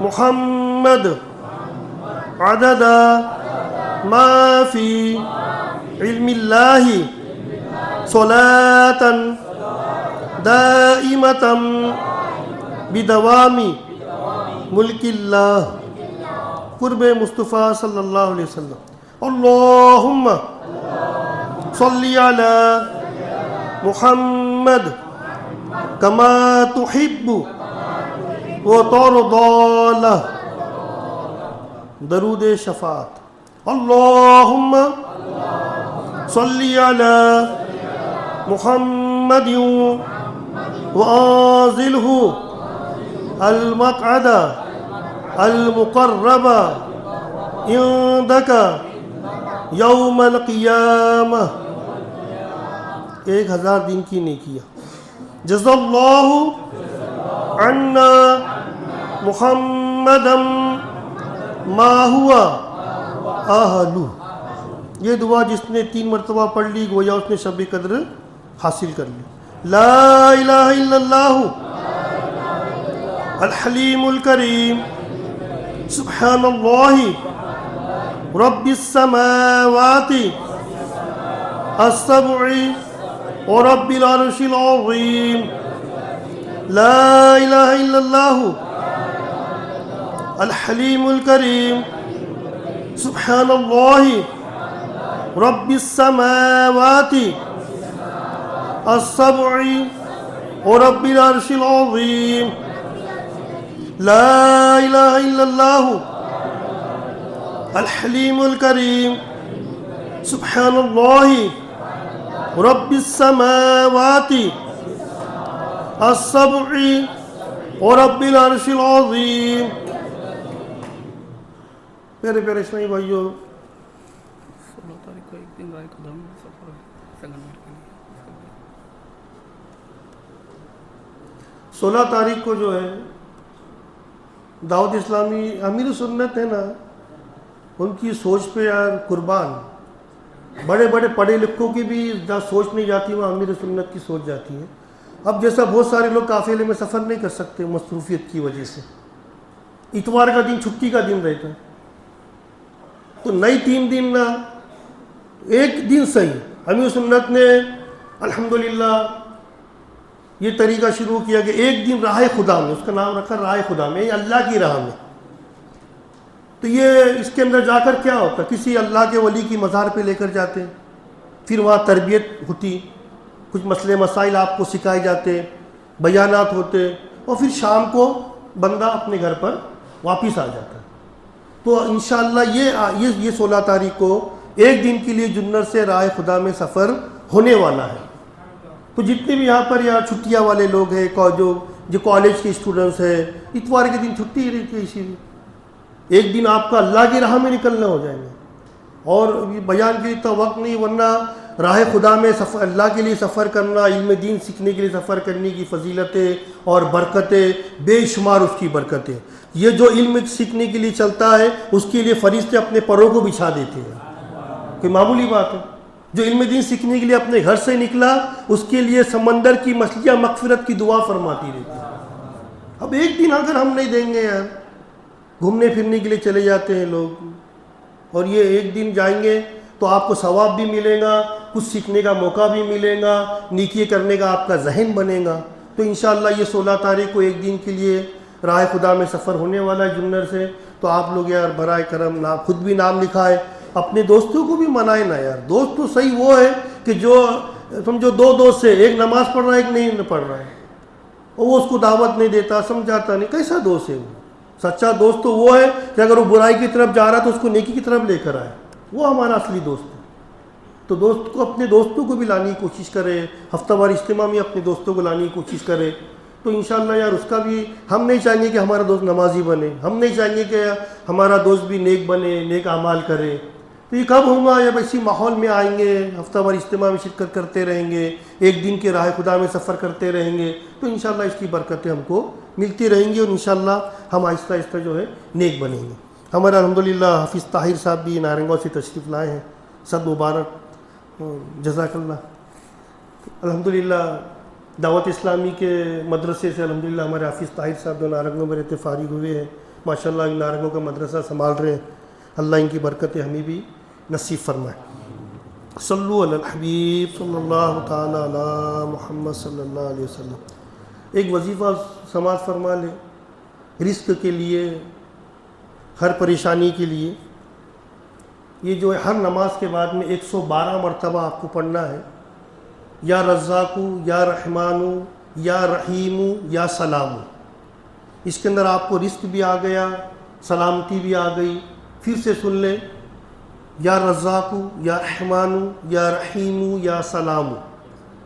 محمد عدد ما فی علم اللہ صلاة دائمة بدوام ملک اللہ، قرب مصطفیٰ صلی اللہ علیہ وسلم۔ اللہم صلی علی محمد کما تحب و ترضی لہ، درود شفاعت۔ اللہم صلی علی محمد وانزلہ المقعد المقرب عندک یوم القیامہ، 1000 دن کی نیکیاں۔ جزا اللہ عنا محمدا ما ہوا اہلہ، یہ دعا جس نے 3 مرتبہ پڑھ لی گویا اس نے شب قدر حاصل کر لی۔ لا الہ الا اللہ الحلیم الکریم، سبحان اللہ رب السماوات السبع ورب العرش العظیم۔ لا الہ الا اللہ الحلیم الکریم، سبحان اللہ رب السماوات السبع ورب العرش العظیم۔ لا الہ الا اللہ الحلیم الکریم، سبحان اللہ رب السماوات السبع ورب العرش العظیم۔ پیارے پیارے اسلامی بھائیو، 16 تاریخ کو ایک دن رائے قدم سفر سنگمنیر کے لیے، 16 تاریخ کو جو ہے دعوت اسلامی امیر سنت ہے نا، ان کی سوچ پہ یار قربان، بڑے بڑے پڑھے لکھوں کی بھی جہاں سوچ نہیں جاتی وہاں امیر سنت کی سوچ جاتی ہے۔ اب جیسا بہت سارے لوگ قافلے میں سفر نہیں کر سکتے مصروفیت کی وجہ سے، اتوار کا دن چھٹی کا دن رہتا ہے، تو نئی 3 دن نہ 1 دن صحیح امیر سنت نے الحمدللہ یہ طریقہ شروع کیا کہ 1 دن راہ خدا میں، اس کا نام رکھا راہ خدا میں، اللہ کی راہ میں، تو یہ اس کے اندر جا کر کیا ہوتا ہے؟ کسی اللہ کے ولی کی مزار پہ لے کر جاتے ہیں، پھر وہاں تربیت ہوتی، کچھ مسئلے مسائل آپ کو سکھائے جاتے، بیانات ہوتے، اور پھر شام کو بندہ اپنے گھر پر واپس آ جاتا ہے۔ تو انشاءاللہ یہ 16 تاریخ کو ایک دن کے لیے جنر سے راہ خدا میں سفر ہونے والا ہے۔ تو جتنے بھی یہاں پر یا چھٹیاں والے لوگ ہیں، جو کالج کے اسٹوڈنٹس ہیں، اتوار کے دن چھٹی ہی رہتی ہے، اسی لیے ایک دن آپ کا اللہ کی راہ میں نکلنا ہو جائیں گے، اور بیان کے لیے تو وقت نہیں، ورنہ راہ خدا میں سفر، اللہ کے لیے سفر کرنا، علم دین سیکھنے کے لیے سفر کرنے کی فضیلتیں اور برکتیں بے شمار، اس کی برکتیں۔ یہ جو علم سیکھنے کے لیے چلتا ہے اس کے لیے فرشتے اپنے پروں کو بچھا دیتے ہیں، کوئی معمولی بات ہے۔ جو علم دین سیکھنے کے لیے اپنے گھر سے نکلا، اس کے لیے سمندر کی مچھلیاں مغفرت کی دعا فرماتی رہتی ہیں۔ اب ایک دن اگر ہم نہیں دیں گے یار، گھومنے پھرنے کے لیے چلے جاتے ہیں لوگ، اور یہ ایک دن جائیں گے تو آپ کو ثواب بھی ملے گا، کچھ سیکھنے کا موقع بھی ملے گا، نیکی کرنے کا آپ کا ذہن بنے گا۔ تو انشاءاللہ یہ 16 تاریخ کو ایک دن کے لیے راہ خدا میں سفر ہونے والا ہے جنر سے۔ تو آپ لوگ یار برائے کرم خود بھی نام لکھائے، اپنے دوستوں کو بھی منائے نا یار۔ دوست تو صحیح وہ ہے کہ جو سمجھو دو دوست سے، ایک نماز پڑھ رہا ہے ایک نہیں پڑھ رہا ہے، اور وہ اس کو دعوت نہیں دیتا، سمجھاتا نہیں، کیسا دوست ہے وہ؟ سچا دوست تو وہ ہے کہ اگر وہ برائی کی طرف جا رہا ہے تو اس کو نیکی کی طرف لے کر آئے، وہ ہمارا اصلی دوست ہے۔ تو دوست کو، اپنے دوستوں کو بھی لانے کی کوشش کرے، ہفتہ وار اجتماع میں اپنے دوستوں کو لانے کی کوشش کرے، تو انشاءاللہ یار اس کا بھی، ہم نہیں چاہیں گے کہ ہمارا دوست نمازی بنے، ہم نہیں چاہیں گے کہ ہمارا دوست بھی نیک بنے، نیک اعمال کرے۔ تو یہ کب ہوگا؟ جب اسی ماحول میں آئیں گے، ہفتہ وار اجتماع میں شرکت کرتے رہیں گے، ایک دن کے راہ خدا میں سفر کرتے رہیں گے، تو انشاءاللہ اس کی برکتیں ہم کو ملتی رہیں گی، اور انشاءاللہ ہم آہستہ آہستہ جو ہے نیک بنیں گے۔ ہمارے الحمدللہ حافظ طاہر صاحب بھی نارنگاؤں سے تشریف لائے ہیں، صد مبارک، جزاک اللہ۔ الحمدللہ دعوت اسلامی کے مدرسے سے الحمدللہ ہمارے حافظ طاہر صاحب جو نارنگوں میں رہتے فارغ ہوئے ہیں، ماشاءاللہ ان نارنگوں کا مدرسہ سنبھال رہے ہیں، اللہ ان کی برکتیں ہمیں بھی نصیب فرمائے۔ صلو علی الحبیب صلی اللہ تعالی علی محمد صلی اللہ علیہ وسلم۔ ایک وظیفہ سماعت فرما لے، رزق کے لیے، ہر پریشانی کے لیے۔ یہ جو ہے ہر نماز کے بعد میں 112 مرتبہ آپ کو پڑھنا ہے، یا رزاقو، یا رحمانو، یا رحیمو، یا سلامو۔ اس کے اندر آپ کو رزق بھی آ گیا، سلامتی بھی آ گئی۔ پھر سے سن لیں، یا رزاقو، یا رحمانو، یا رحیمو، یا سلامو۔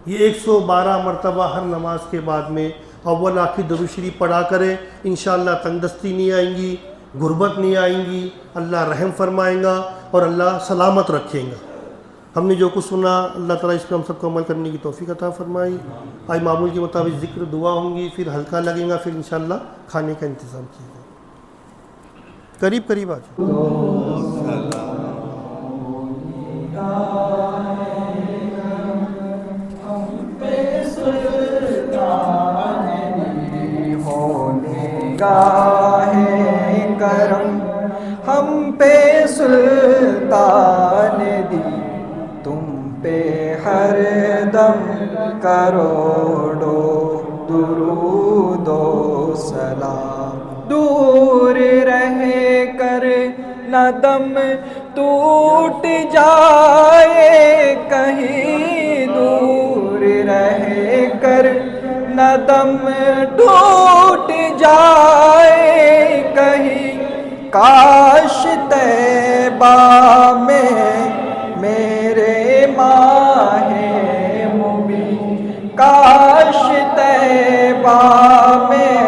یہ 112 مرتبہ ہر نماز کے بعد میں اول آخر درود شریف پڑھا کرے، انشاءاللہ تنگدستی نہیں آئیں گی، غربت نہیں آئیں گی، اللہ رحم فرمائیں گا اور اللہ سلامت رکھیں گا۔ ہم نے جو کچھ سنا، اللہ تعالیٰ اس پہ ہم سب کو عمل کرنے کی توفیق عطا فرمائی۔ آج معمول کے مطابق ذکر دعا ہوں گی، پھر ہلکا لگے گا، پھر انشاءاللہ کھانے کا انتظام کیا جائے۔ قریب قریب آ جائے۔ گاہ کرم ہم پہ سلطان دی، تم پہ ہر دم کروڑو درود و سلام۔ دور رہ کر نہ دم ٹوٹ جائے کہیں، دور رہ کر نہ دم ٹوٹ جائے کہیں، کاش طیبہ میں میرے ماہ مبین، کاش طیبہ میں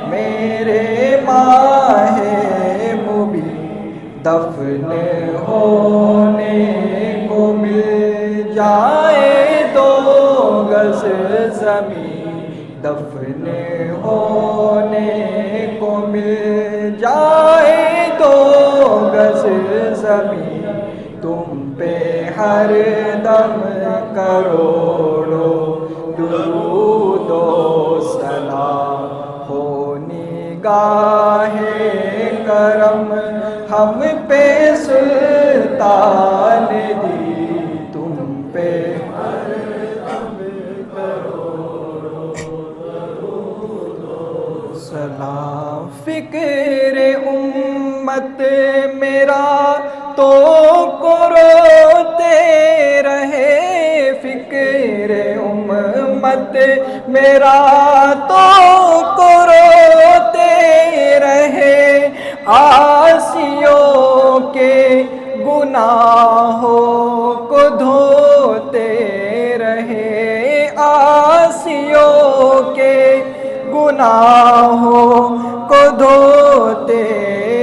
میرے ماہ مبین دفن ہونے کو مل جائے 2 گز زمین، دفن ہونے کو مل جائے 2 گز زمین، تم پہ ہر دم کروڑو درود و سلام ہو۔ نگاہ کرم ہم پہ سلطان دی، تم پہ ہر دم کروڑو درود و سلام۔ فکر امت مت میرا تو کو روتے رہے عاصیوں کے گناہوں کو دھوتے رہے عاصیوں کے گناہوں کو دھوتے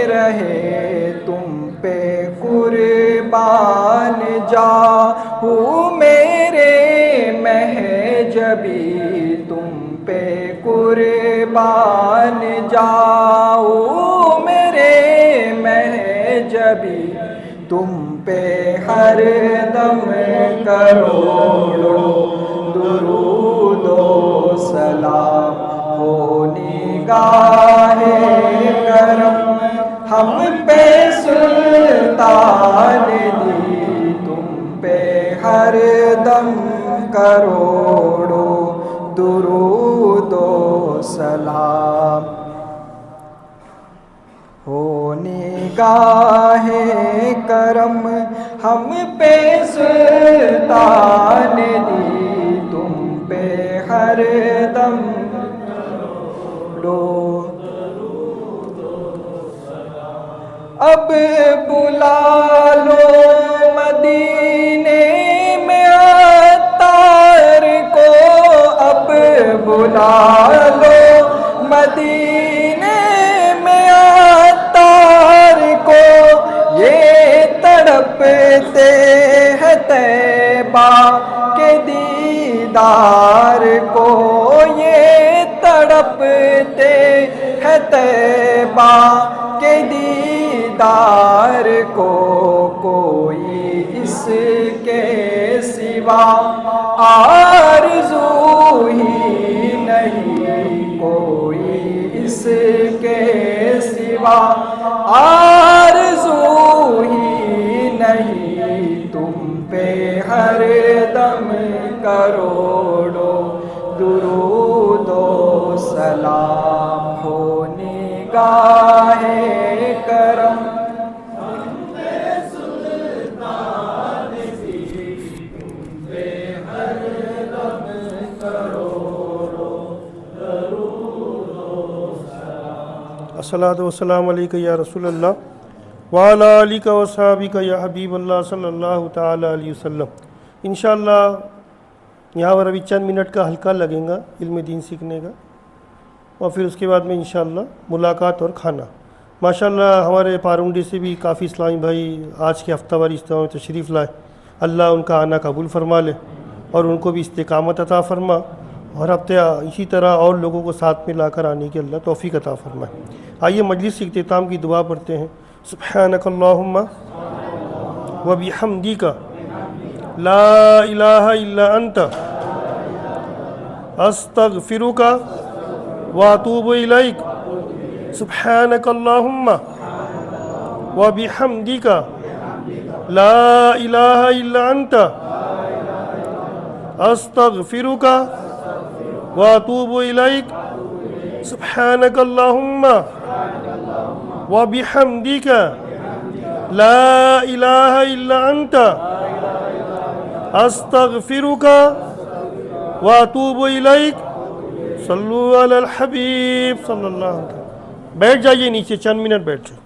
رہے تم پہ قربان جاؤں میرے مہجبی تم پہ قربان جاؤں میرے مہجبی تم پہ ہر دم کروڑوں درود و سلام ہو نگاہ کرم ہم پہ سلطان دی تم پہ ہر دم کروڑوں درود و سلام ہو نگاہ کرم ہم پہ سلطان دی تم پہ ہر دم اب بلا لو مدینے میں عطار کو اب بلا لو مدینے میں عطار کو یہ تڑپتے ہیں طیبہ کے دیدار کو یہ تڑپتے ہیں طیبہ کے دیدار کو کوئی اس کے سوا آرزو ہی نہیں کوئی اس کے سوا آرزو ہی نہیں تم پہ ہر دم کروڑوں درود و سلام ہو نگاہ کرم الصلاۃ والسلام علیک یا رسول اللہ وعلی آلک و صحابک یا حبیب اللہ صلی اللہ تعالی علیہ وسلم۔ انشاءاللہ یہاں پر ابھی چند منٹ کا حلقہ لگیں گا علم دین سیکھنے کا، اور پھر اس کے بعد میں انشاءاللہ ملاقات اور کھانا۔ ماشاءاللہ ہمارے پارونڈی سے بھی کافی اسلامی بھائی آج کے ہفتہ وار اجتماع میں تشریف لائے، اللہ ان کا آنا قبول فرما لے اور ان کو بھی استقامت عطا فرما، اور ہفتہ اسی طرح اور لوگوں کو ساتھ میں لا کر آنے کی اللہ توفیق عطا فرمائے۔ آئیے مجلس کے اختتام کی دعا پڑھتے ہیں۔ سبحانک اللہم و بحمدک لا الہ الا انت استغفرک واتوب الیک۔ سبحانک اللہم و بحمدک لا الہ الا انت استغفرک واتوب الیک۔ سبحانک اللہم و بحمدک لا الہ الا انت استغفرک واتوب الیک۔ صلو علی الحبیب صلی اللہ علیہ وسلم۔ بیٹھ جائیے نیچے، چند منٹ بیٹھ جائیے۔